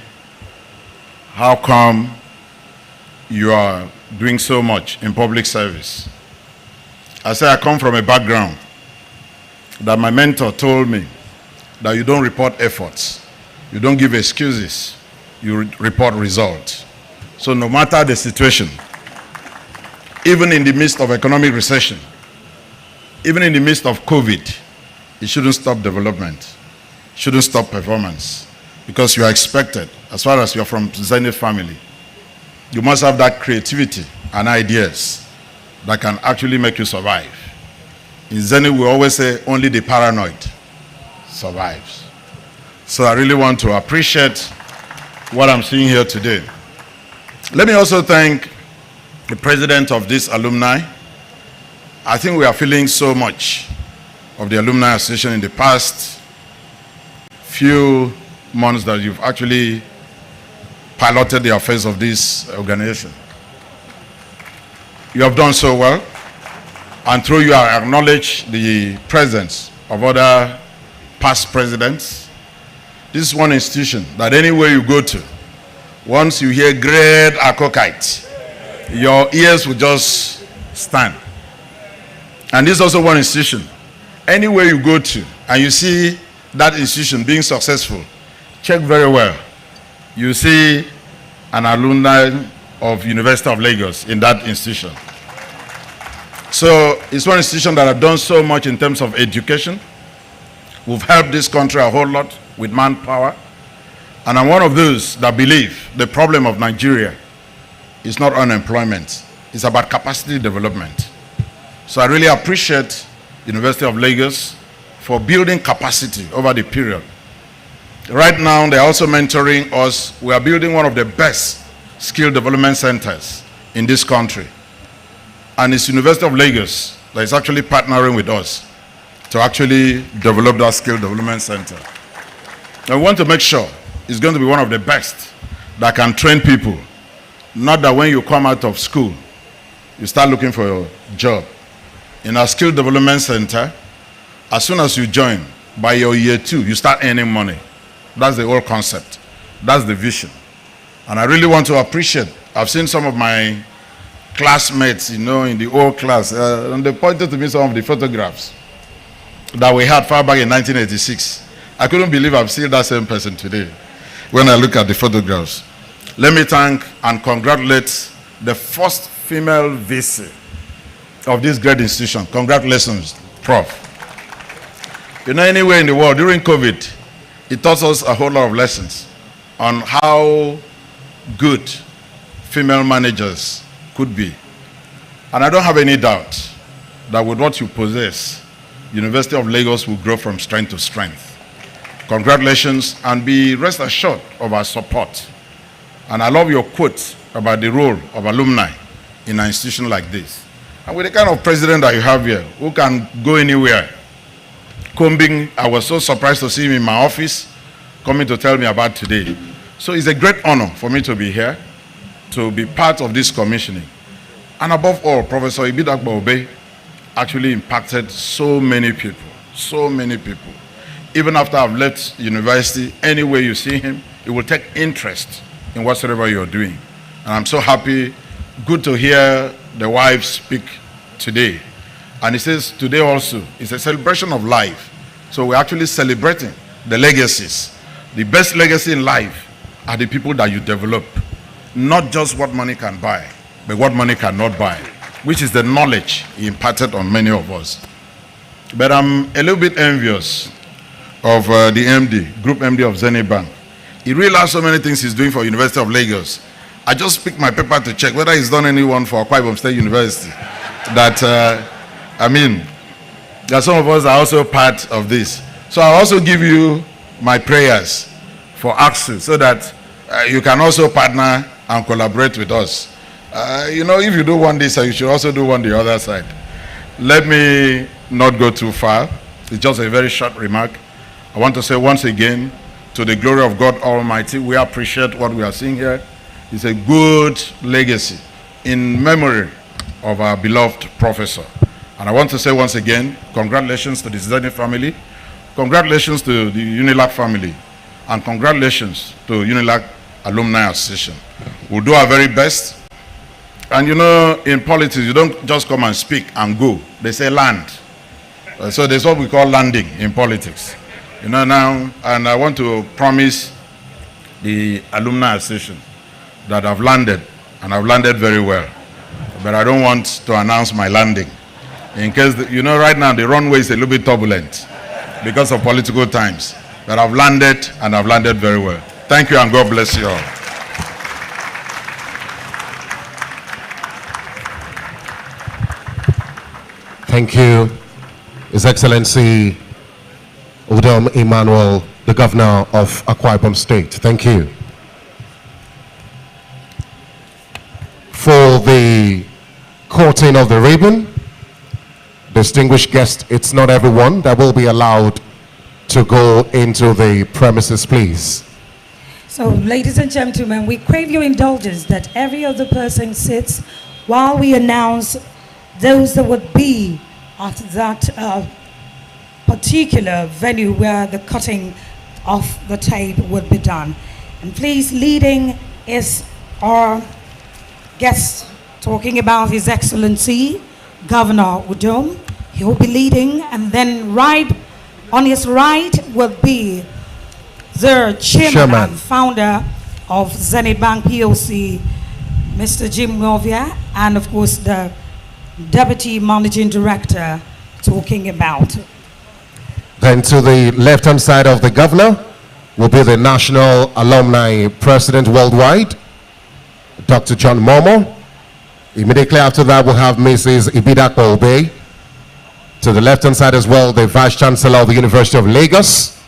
how come you are doing so much in public service? I say I come from a background that my mentor told me that you don't report efforts, you don't give excuses, you report results. So no matter the situation, even in the midst of economic recession, even in the midst of COVID, it shouldn't stop development, shouldn't stop performance, because you are expected, as far as you're from Zenith family, you must have that creativity and ideas that can actually make you survive. In Zenith, we always say only the paranoid survives. So I really want to appreciate what I'm seeing here today. Let me also thank the president of this alumni. I think we are feeling so much of the Alumni Association in the past few months that you've actually piloted the affairs of this organization. You have done so well, and through you I acknowledge the presence of other past presidents. This is one institution that anywhere you go to, once you hear great Akokite, your ears will just stand. And this is also one institution. Anywhere you go to and you see that institution being successful, check very well. You see an alumni of University of Lagos in that institution. So it's one institution that has done so much in terms of education. We've helped this country a whole lot with manpower. And I'm one of those that believe the problem of Nigeria is not unemployment. It's about capacity development. So I really appreciate University of Lagos for building capacity over the period. Right now, they're also mentoring us. We are building one of the best skill development centers in this country. And it's University of Lagos that is actually partnering with us to actually develop that skill development center. And we want to make sure it's going to be one of the best that can train people. Not that when you come out of school, you start looking for a job. In our skill development center, as soon as you join, by your year 2, you start earning money. That's the whole concept. That's the vision. And I really want to appreciate, I've seen some of my classmates, in the old class, and they pointed to me some of the photographs that we had far back in 1986. I couldn't believe I'm still that same person today when I look at the photographs. Let me thank and congratulate the first female VC of this great institution. Congratulations, Prof. Anywhere in the world, during COVID, it taught us a whole lot of lessons. on how good female managers could be. And I don't have any doubt that with what you possess, University of Lagos will grow from strength to strength. Congratulations, and be rest assured of our support. And I love your quote about the role of alumni in an institution like this. And with the kind of president that you have here, who can go anywhere, combing, I was so surprised to see him in my office, coming to tell me about today. So it's a great honor for me to be here, to be part of this commissioning. And above all, Professor Ibidakwa Obey actually impacted so many people, so many people. Even after I've left university, anywhere you see him, he will take interest in whatsoever you're doing. And I'm so happy, good to hear the wife speak today. And he says today also is a celebration of life. So we're actually celebrating the legacies. The best legacy in life are the people that you develop. Not just what money can buy, but what money cannot buy, which is the knowledge he imparted on many of us. But I'm a little bit envious of the MD, Group MD of Zenith Bank. He realized so many things he's doing for University of Lagos. I just picked my paper to check whether he's done anyone for Akwa Ibom State University. That, I mean, there are some of us that are also part of this. So I also give you my prayers for access so that you can also partner and collaborate with us. You know, if you do one this side, you should also do one the other side. Let me not go too far. It's just a very short remark. I want to say once again, to the glory of God Almighty, we appreciate what we are seeing here. It's a good legacy in memory of our beloved professor. And I want to say once again, congratulations to the Zenith family, congratulations to the Unilag family, and congratulations to Unilag Alumni Association. We'll do our very best. And you know, in politics, you don't just come and speak and go. They say land. So there's what we call landing in politics. You know now, and I want to promise the Alumni Association that I've landed, and I've landed very well. But I don't want to announce my landing. In case, you know, right now the runway is a little bit turbulent because of political times. But I've landed, and I've landed very well. Thank you, and God bless you all. Thank you, His Excellency Udom Emmanuel, the Governor of Akwa Ibom State. Thank you. For the courting of the ribbon, distinguished guest, it's not everyone that will be allowed to go into the premises, please. So, ladies and gentlemen, we crave your indulgence that every other person sits while we announce those that would be at that particular venue where the cutting of the tape would be done. And please, leading is our guest, talking about His Excellency Governor Udom. He will be leading, and then right on his right will be the chairman and founder of Zenith Bank PLC, Mr. Jim Novia, and of course the Deputy Managing Director talking about. Then to the left-hand side of the governor will be the National Alumni President Worldwide, Dr. John Momo. Immediately after that, we'll have Mrs. Ibidakwa Obey. To the left-hand side as well, the Vice Chancellor of the University of Lagos.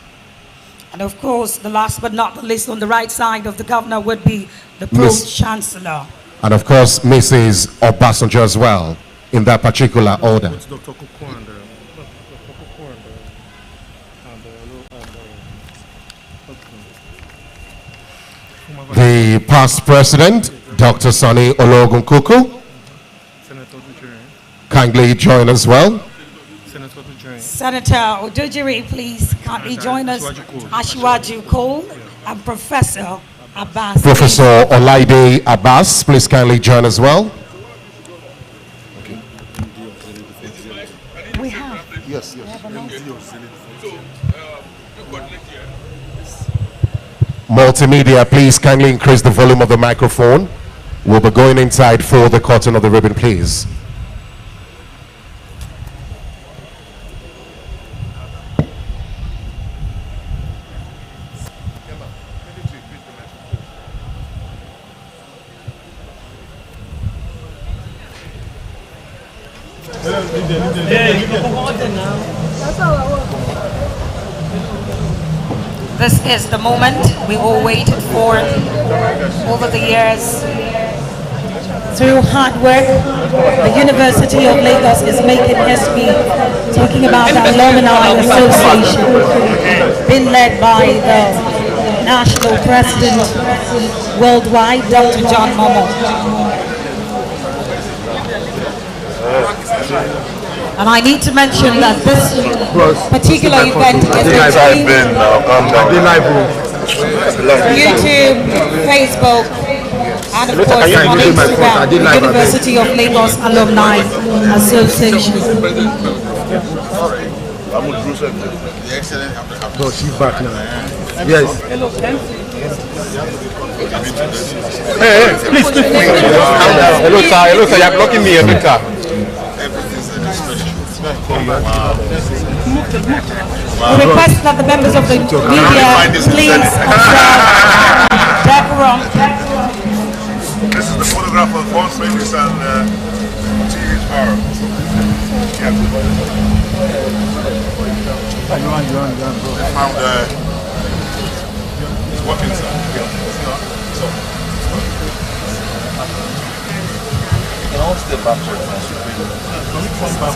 And of course, the last but not the least, on the right side of the governor would be the Pro-Chancellor. And of course, Mrs. Obasanjo as well, in that particular order. The past president, Dr. Sani Ologunkuku, kindly join as well. Senator Odujiri, please kindly join us. Asiwaju Cole and Professor Abbas. Professor Olaide Abbas, please kindly join as well. We have. Yes. Multimedia, please kindly increase the volume of the microphone. We'll be going inside for the cutting of the ribbon, please. This is the moment we all waited for over the years. Through hard work, the University of Lagos is making history, talking about the Alumni Association, being led by the National President worldwide, Dr. John Momo. And I need to mention that this particular event is between YouTube, Facebook, and of course on Instagram, the University of Lagos Alumni Association. No, she's back now. Yes. Hey, please. Hello, sir, you're blocking me every time. We request that the members of the media please observe decorum. This is the photograph of Phone Service and THR. They found it's working, sir. You can all step backwards as you bring it. Come back.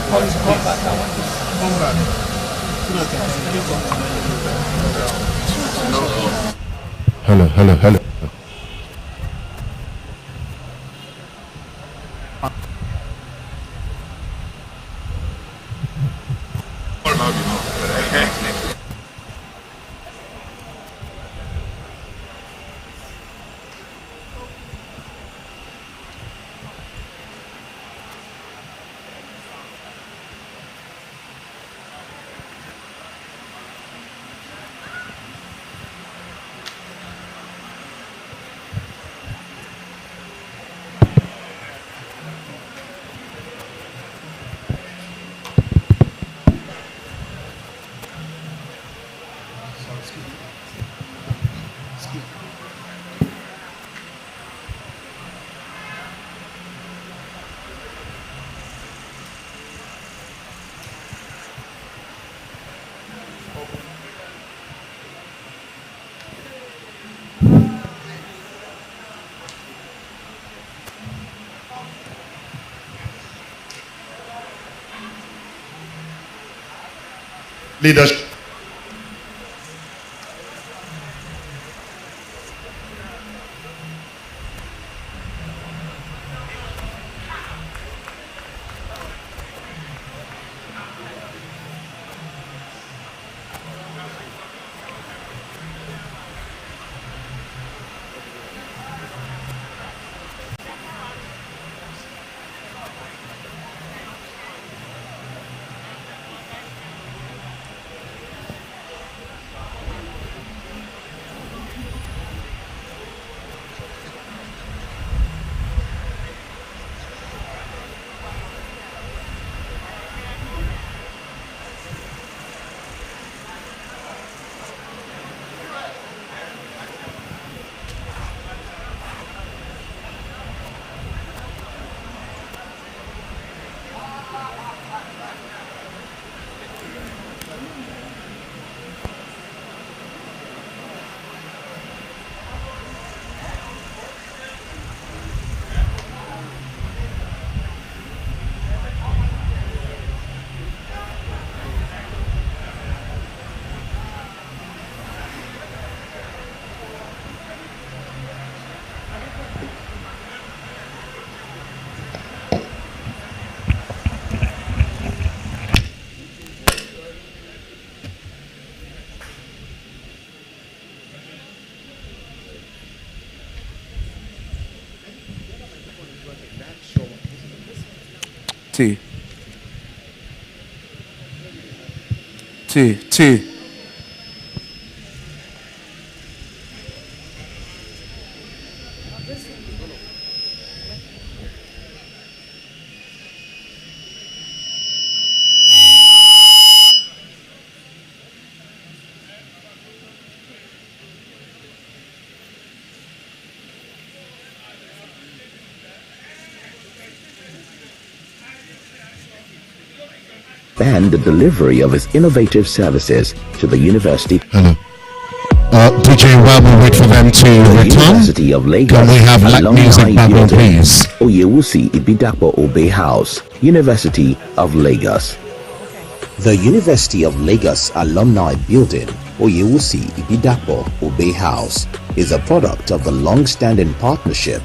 Hello. Leadership. Two. expand the delivery of its innovative services to the university. Hello. DJ, while we wait for them to return, University of Lagos, can we have light music background, please? Oyewusi Ibidapo Obey House, University of Lagos. The University of Lagos Alumni Building, Oyewusi Ibidapo Obey House, is a product of the long-standing partnership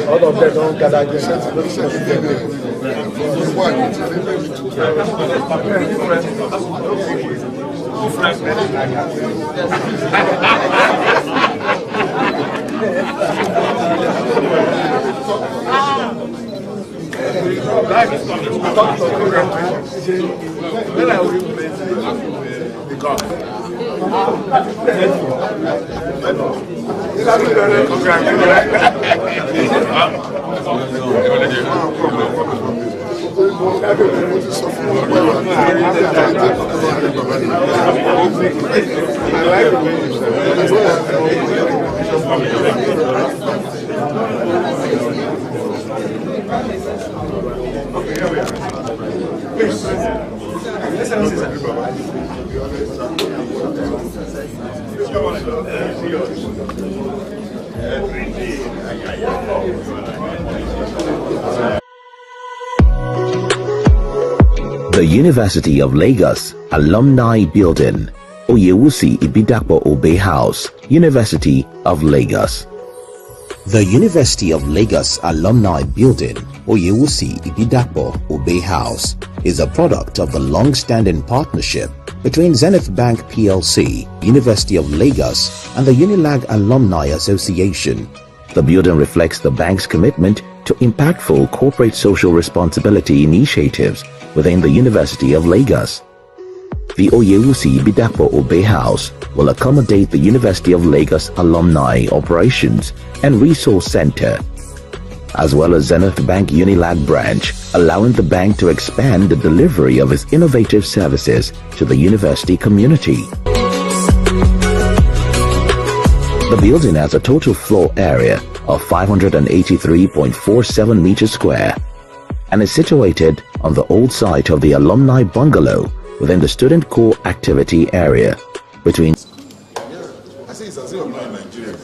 All of them don't gather The University of Lagos Alumni Building, Oyewusi Ibidapo Obey House, University of Lagos. The University of Lagos Alumni Building, Oyewusi Ibidapo Obey House, is a product of the long-standing partnership between Zenith Bank PLC, University of Lagos, and the Unilag Alumni Association. The building reflects the bank's commitment to impactful corporate social responsibility initiatives within the University of Lagos. The Oyewusi Ibidapo Obey House will accommodate the University of Lagos Alumni Operations and Resource Center, as well as Zenith Bank Unilag branch, allowing the bank to expand the delivery of its innovative services to the university community. The building has a total floor area of 583.47 meters square and is situated on the old site of the alumni bungalow within the student core activity area between. I say it's as if I'm not in Nigeria.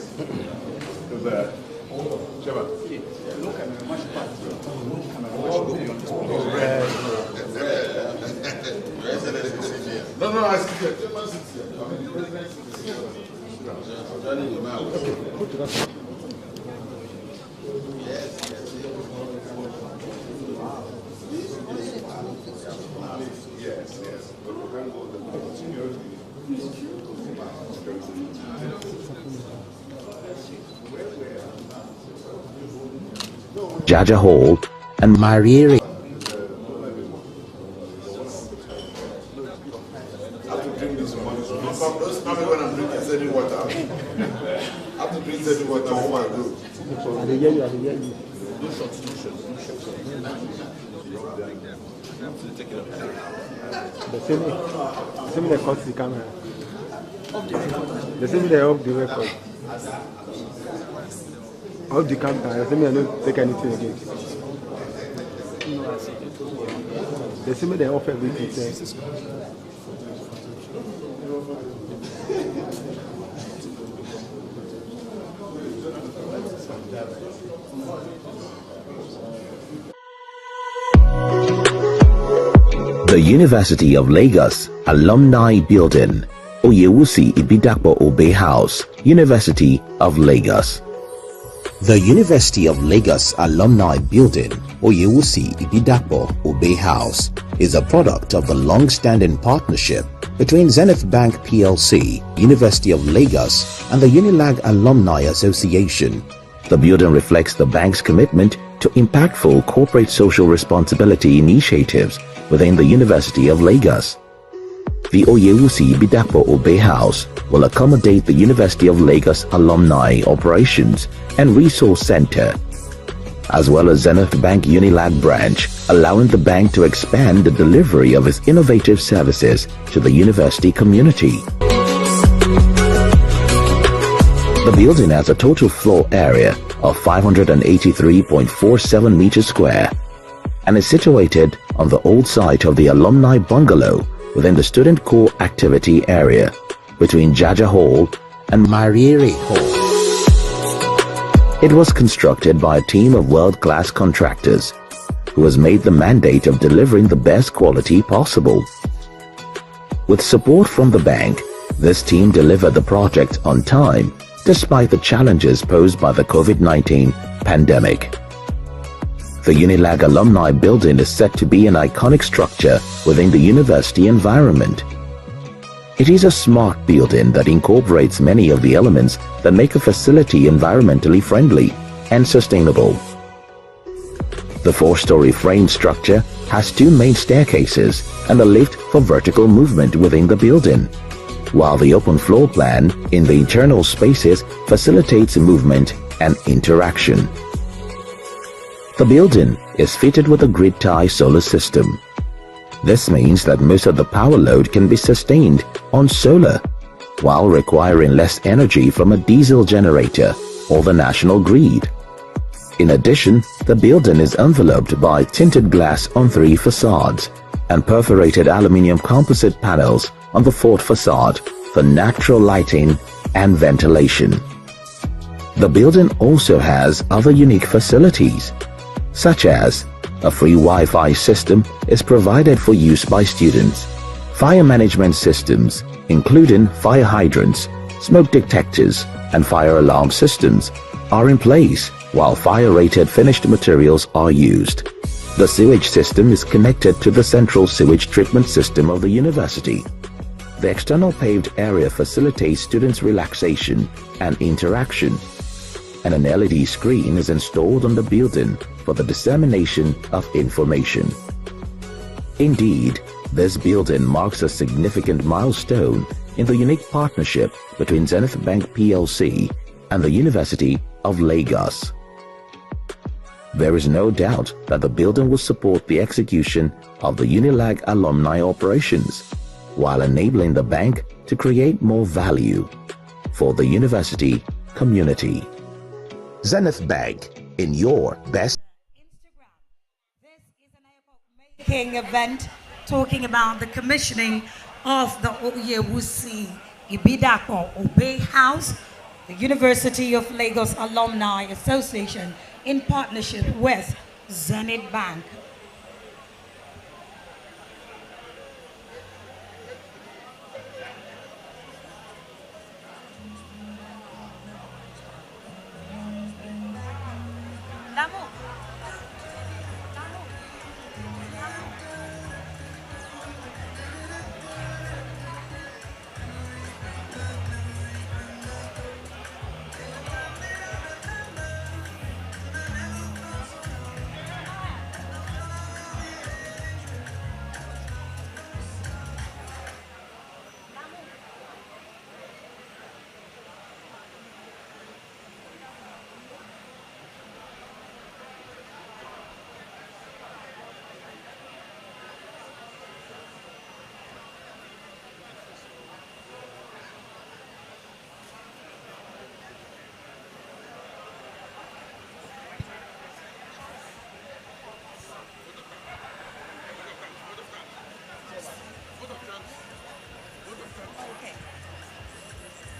No, I see the German citizen. I mean, the president Yes. But we can go the Jaja Hall and Marieri. They say they off the record. Off the camera. They say me I don't take anything again. They say me they off everything. The University of Lagos Alumni Building, Oyewusi Ibidapo Obe House, University of Lagos. The University of Lagos Alumni Building, Oyewusi Ibidapo Obe House, is a product of the long-standing partnership between Zenith Bank PLC, University of Lagos, and the Unilag Alumni Association. The building reflects the bank's commitment to impactful corporate social responsibility initiatives within the University of Lagos. The Oyewusi Ibidapo Obe House will accommodate the University of Lagos Alumni Operations and Resource Center, as well as Zenith Bank Unilag branch, allowing the bank to expand the delivery of its innovative services to the university community. The building has a total floor area of 583.47 meters square and is situated on the old site of the Alumni Bungalow within the Student Core Activity Area between Jaja Hall and Mariere Hall. It was constructed by a team of world-class contractors who has made the mandate of delivering the best quality possible. With support from the bank, this team delivered the project on time despite the challenges posed by the COVID-19 pandemic. The Unilag Alumni Building is set to be an iconic structure within the university environment. It is a smart building that incorporates many of the elements that make a facility environmentally friendly and sustainable. The four-story frame structure has two main staircases and a lift for vertical movement within the building, while the open floor plan in the internal spaces facilitates movement and interaction. The building is fitted with a grid-tie solar system. This means that most of the power load can be sustained on solar, while requiring less energy from a diesel generator or the national grid. In addition, the building is enveloped by tinted glass on 3 facades and perforated aluminium composite panels on the 4th facade for natural lighting and ventilation. The building also has other unique facilities, such as a free Wi-Fi system is provided for use by students. Fire management systems, including fire hydrants, smoke detectors, and fire alarm systems, are in place, while fire-rated finished materials are used. The sewage system is connected to the central sewage treatment system of the university. The external paved area facilitates students' relaxation and interaction, and an LED screen is installed on the building for the dissemination of information. Indeed, this building marks a significant milestone in the unique partnership between Zenith Bank PLC and the University of Lagos. There is no doubt that the building will support the execution of the Unilag alumni operations, while enabling the bank to create more value for the university community. Zenith Bank, in your best. Instagram. This is an epoch-making event talking about the commissioning of the Oyewusi Ibidapo Obe House, the University of Lagos Alumni Association, in partnership with Zenith Bank.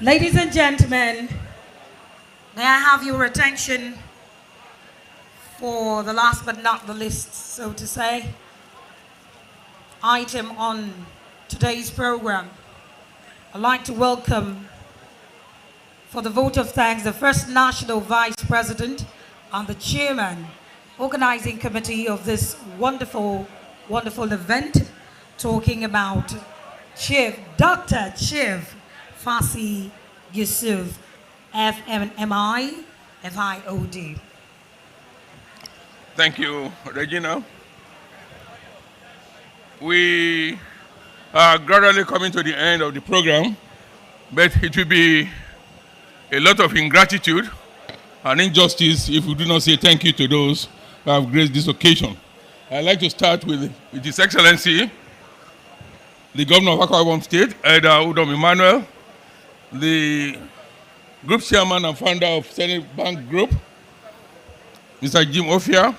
Ladies and gentlemen, may I have your attention for the last but not the least, so to say, item on today's program. I'd like to welcome, for the vote of thanks, the first National Vice President and the Chairman, Organizing Committee of this wonderful, wonderful event, talking about Dr. Chief Fasi Yusuf, FMI, FIOD. Thank you, Regina. We are gradually coming to the end of the program, but it will be a lot of ingratitude and injustice if we do not say thank you to those who have graced this occasion. I'd like to start with His Excellency, the Governor of Akwa Ibom State, Elder Udom Emmanuel, the Group Chairman and Founder of Zenith Bank Group, Mr. Jim Ofia,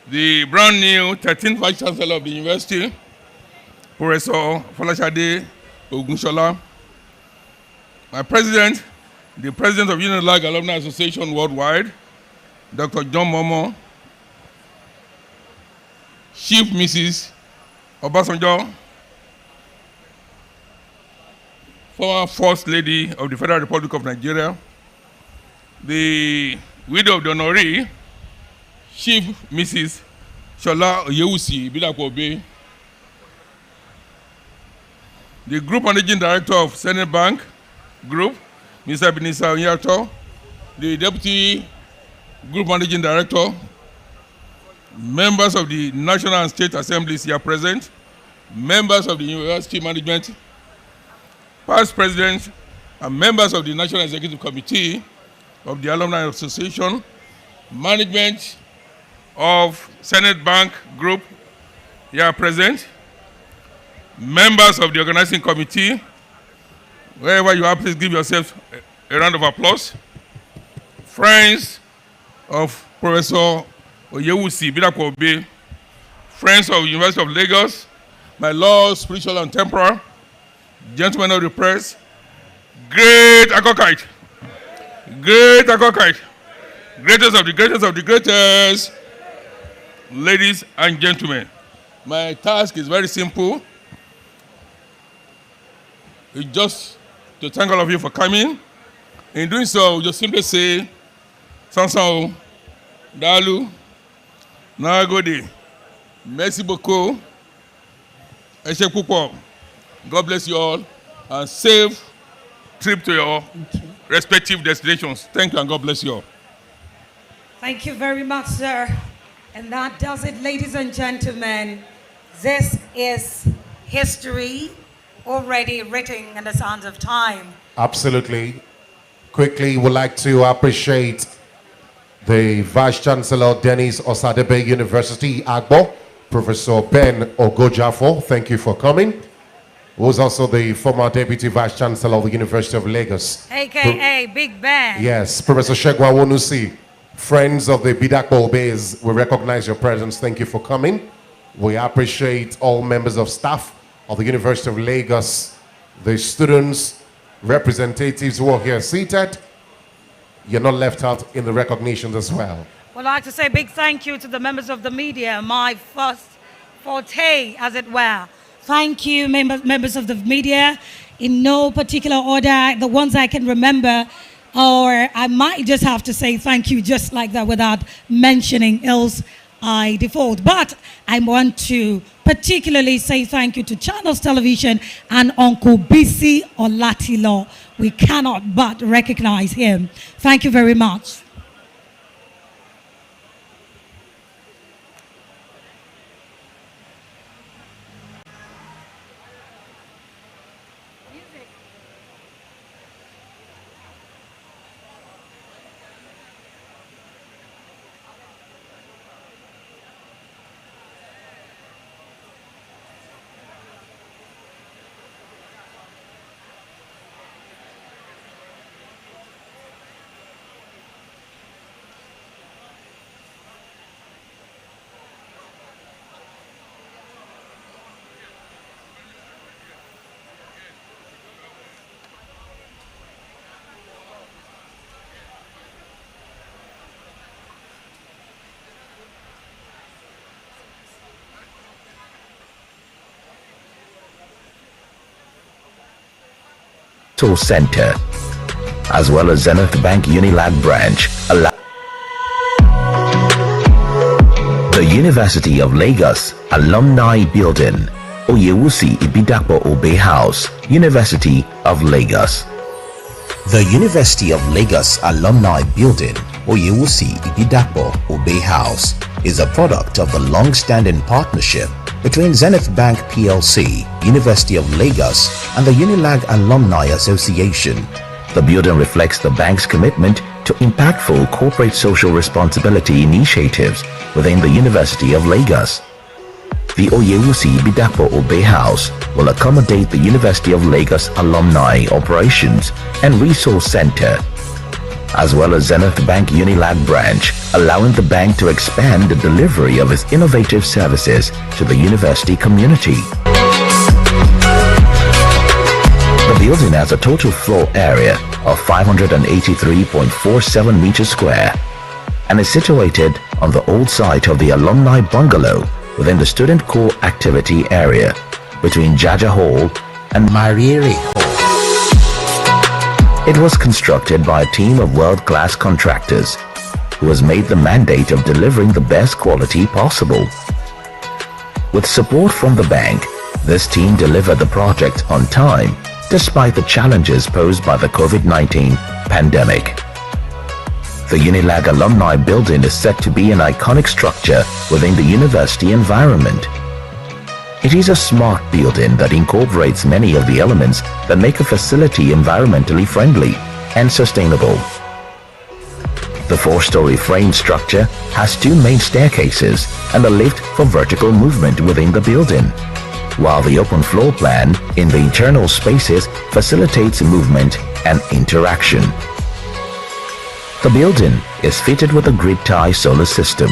the brand new 13th Vice Chancellor of the University, Professor Folashade Ogunshola, my President, the President of Unilag Alumni Association Worldwide, Dr. John Momo, Chief Mrs. Obasanjo, former First Lady of the Federal Republic of Nigeria, the widow of the honoree, Chief Mrs. Shola Oyewusi Bidapobe, the Group Managing Director of Zenith Bank Group, Mr. Benisa Onyato, the Deputy Group Managing Director, members of the National and State Assemblies here present, members of the University Management, past presidents, and members of the National Executive Committee of the Alumni Association, management of Zenith Bank Group here present, members of the organizing committee, wherever you are, please give yourself a round of applause. Friends of Professor Oyewusi Bidapobe, friends of the University of Lagos, my Lord, spiritual and temporal, gentlemen of the press, great Akokite, greatest of the greatest, ladies and gentlemen. My task is very simple. It's just to thank all of you for coming. In doing so, we just simply say, Sansao, Dalu, Nagode, Merci beaucoup, Eshe Pupo. God bless you all, and safe trip to your respective destinations. Thank you, and God bless you all. Thank you very much, sir. And that does it, ladies and gentlemen. This is history already written in the sands of time. Absolutely. Quickly, we'd like to appreciate the Vice Chancellor, Dennis Osadebe University, Agbo, Professor Ben Ogojafo. Thank you for coming. Who was also the former Deputy Vice Chancellor of the University of Lagos. AKA Big Ben. Yes, Professor Shegwa Wonusi. Friends of the Bidakpo Obeys, we recognize your presence. Thank you for coming. We appreciate all members of staff of the University of Lagos, the students, representatives who are here seated. You're not left out in the recognitions as well. I'd like to say a big thank you to the members of the media, my first forte, as it were. Thank you, members of the media, in no particular order, the ones I can remember, or I might just have to say thank you just like that without mentioning, else I default. But I want to particularly say thank you to Channels Television and Uncle Bisi Olatilo. We cannot but recognize him. Thank you very much. Resource Center, as well as Zenith Bank Unilag branch. The University of Lagos Alumni Building, Oyewusi Ibidapo Obe House, University of Lagos. The University of Lagos Alumni Building, Oyewusi Ibidapo Obe House, is a product of the long-standing partnership between Zenith Bank PLC, University of Lagos, and the Unilag Alumni Association. The building reflects the bank's commitment to impactful corporate social responsibility initiatives within the University of Lagos. The Oyewusi Ibidapo Obe House will accommodate the University of Lagos Alumni Operations and Resource Center, as well as Zenith Bank Unilag branch, allowing the bank to expand the delivery of its innovative services to the university community. The building has a total floor area of 583.47 meters square and is situated on the old site of the Alumni Bungalow within the Student Core Activity Area between Jaja Hall and Mariere Hall. It was constructed by a team of world-class contractors who has made the mandate of delivering the best quality possible. With support from the bank, this team delivered the project on time despite the challenges posed by the COVID-19 pandemic. The Unilag Alumni Building is said to be an iconic structure within the university environment. It is a smart building that incorporates many of the elements that make a facility environmentally friendly and sustainable. The four-story frame structure has two main staircases and a lift for vertical movement within the building, while the open floor plan in the internal spaces facilitates movement and interaction. The building is fitted with a grid-tie solar system.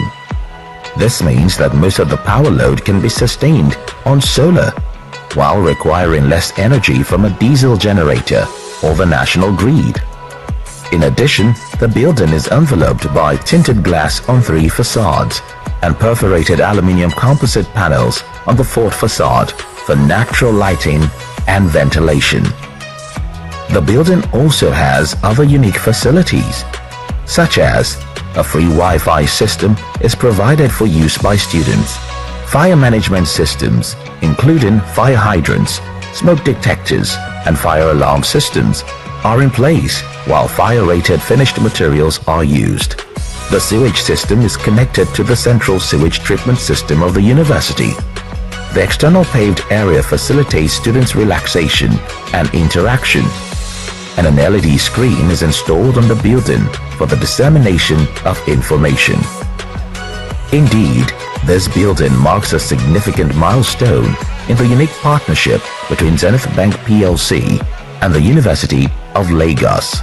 This means that most of the power load can be sustained on solar, while requiring less energy from a diesel generator or the national grid. In addition, the building is enveloped by tinted glass on 3 facades and perforated aluminium composite panels on the 4th facade for natural lighting and ventilation. The building also has other unique facilities, such as a free Wi-Fi system is provided for use by students. Fire management systems, including fire hydrants, smoke detectors, and fire alarm systems, are in place, while fire-rated finished materials are used. The sewage system is connected to the central sewage treatment system of the university. The external paved area facilitates students' relaxation and interaction, and an LED screen is installed on the building for the dissemination of information. Indeed, this building marks a significant milestone in the unique partnership between Zenith Bank PLC and the University of Lagos.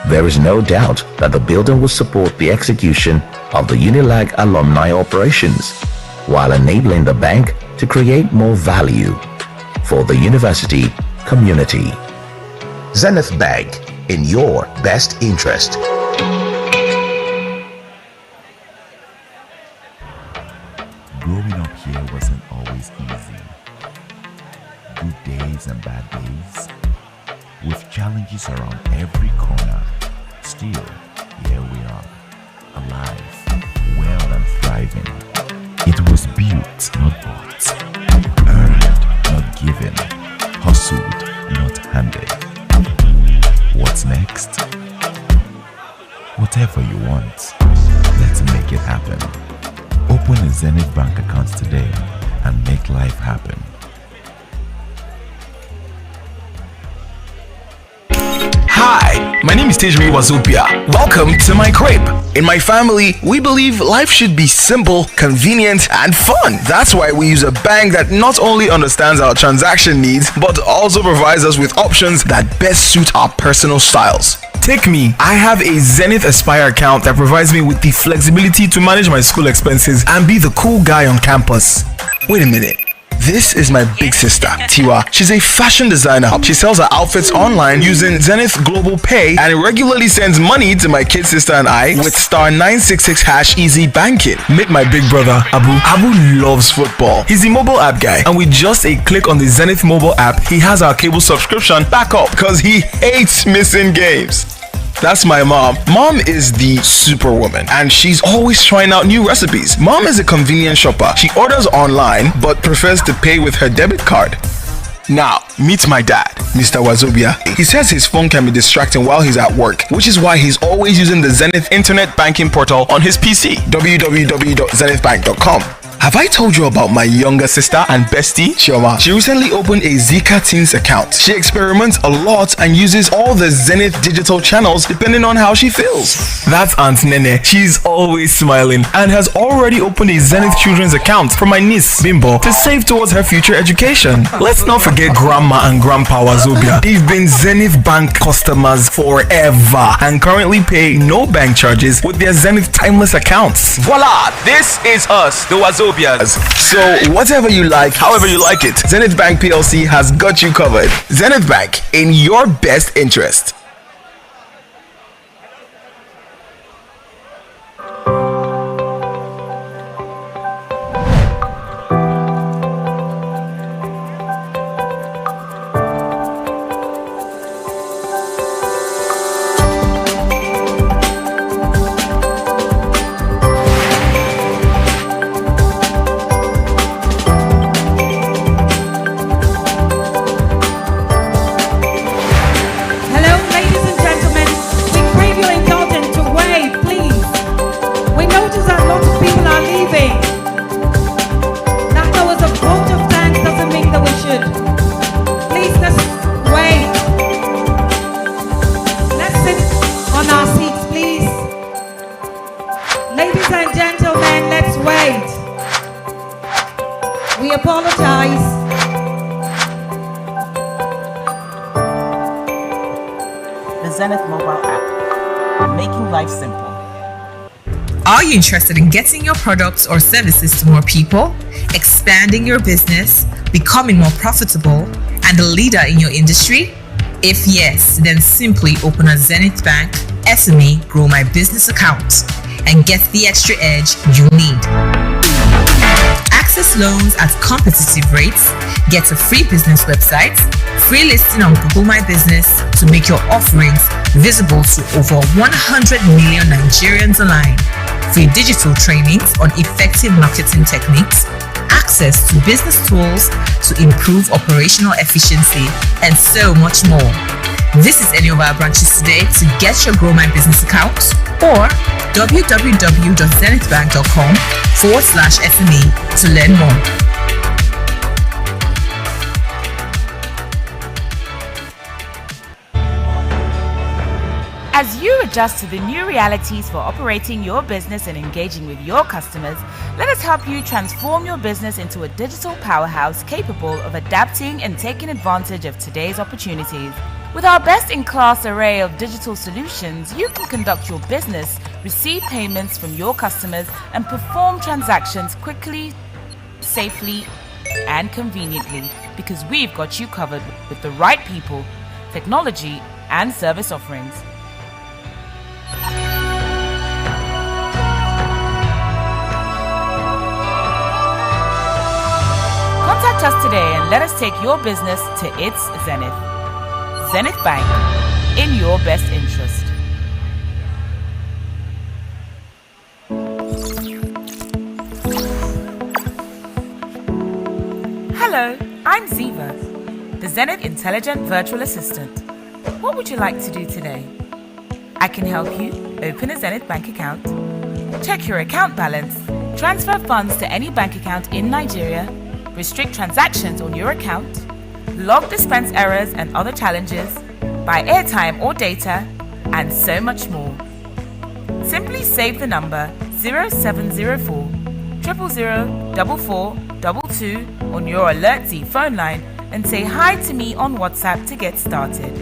There is no doubt that the building will support the execution of the Unilag alumni operations, while enabling the bank to create more value for the university community. Zenith Bank, in your best interest. Growing up here wasn't always easy. Good days and bad days, with challenges around every corner. Still, here we are, alive, well and thriving. It was built, not bought, earned, not given, hustled, not handed. What's next? Whatever you want, let's make it happen. Open a Zenith Bank account today and make life happen. Hi, my name is Tejmi Wazupia. Welcome to my crib. In my family, we believe life should be simple, convenient, and fun. That's why we use a bank that not only understands our transaction needs, but also provides us with options that best suit our personal styles. Take me, I have a Zenith Aspire account that provides me with the flexibility to manage my school expenses and be the cool guy on campus. Wait a minute. This is my big sister, Tiwa. She's a fashion designer. She sells her outfits online using Zenith Global Pay and regularly sends money to my kid sister and I with *966# easy banking. Meet my big brother, Abu. Abu loves football. He's the mobile app guy, and with just a click on the Zenith mobile app, he has our cable subscription back up because he hates missing games. That's my mom. Mom is the superwoman, and she's always trying out new recipes. Mom is a convenient shopper. She orders online, but prefers to pay with her debit card. Now, meet my dad, Mr. Wazobia. He says his phone can be distracting while he's at work, which is why he's always using the Zenith Internet Banking Portal on his PC, www.zenithbank.com. Have I told you about my younger sister and bestie, Chioma? She recently opened a Zika Teens account. She experiments a lot and uses all the Zenith digital channels depending on how she feels. That's Aunt Nene. She's always smiling and has already opened a Zenith Children's account for my niece, Bimbo, to save towards her future education. Let's not forget Grandma and Grandpa Wazobia. They've been Zenith Bank customers forever and currently pay no bank charges with their Zenith Timeless accounts. Voila! This is us, the Wazobia. So whatever you like, however you like it, Zenith Bank PLC has got you covered. Zenith Bank, in your best interest. We apologize. The Zenith mobile app, making life simple. Are you interested in getting your products or services to more people, expanding your business, becoming more profitable, and a leader in your industry? If yes, then simply open a Zenith Bank SME Grow My Business account and get the extra edge you need. Access loans at competitive rates, get a free business website, free listing on Google My Business to make your offerings visible to over 100 million Nigerians online, free digital trainings on effective marketing techniques, access to business tools to improve operational efficiency, and so much more. Visit any of our branches today to get your Grow My Business account or www.zenithbank.com/SME to learn more. As you adjust to the new realities for operating your business and engaging with your customers, let us help you transform your business into a digital powerhouse capable of adapting and taking advantage of today's opportunities. With our best-in-class array of digital solutions, you can conduct your business, receive payments from your customers, and perform transactions quickly, safely, and conveniently, because we've got you covered with the right people, technology, and service offerings. Contact us today and let us take your business to its zenith. Zenith Bank, in your best interest. Hello, I'm Ziva, the Zenith Intelligent Virtual Assistant. What would you like to do today? I can help you open a Zenith Bank account, check your account balance, transfer funds to any bank account in Nigeria, restrict transactions on your account, log dispense errors and other challenges, buy airtime or data, and so much more. Simply save the number 0704 000 4422 on your Alert Z phone line and say hi to me on WhatsApp to get started.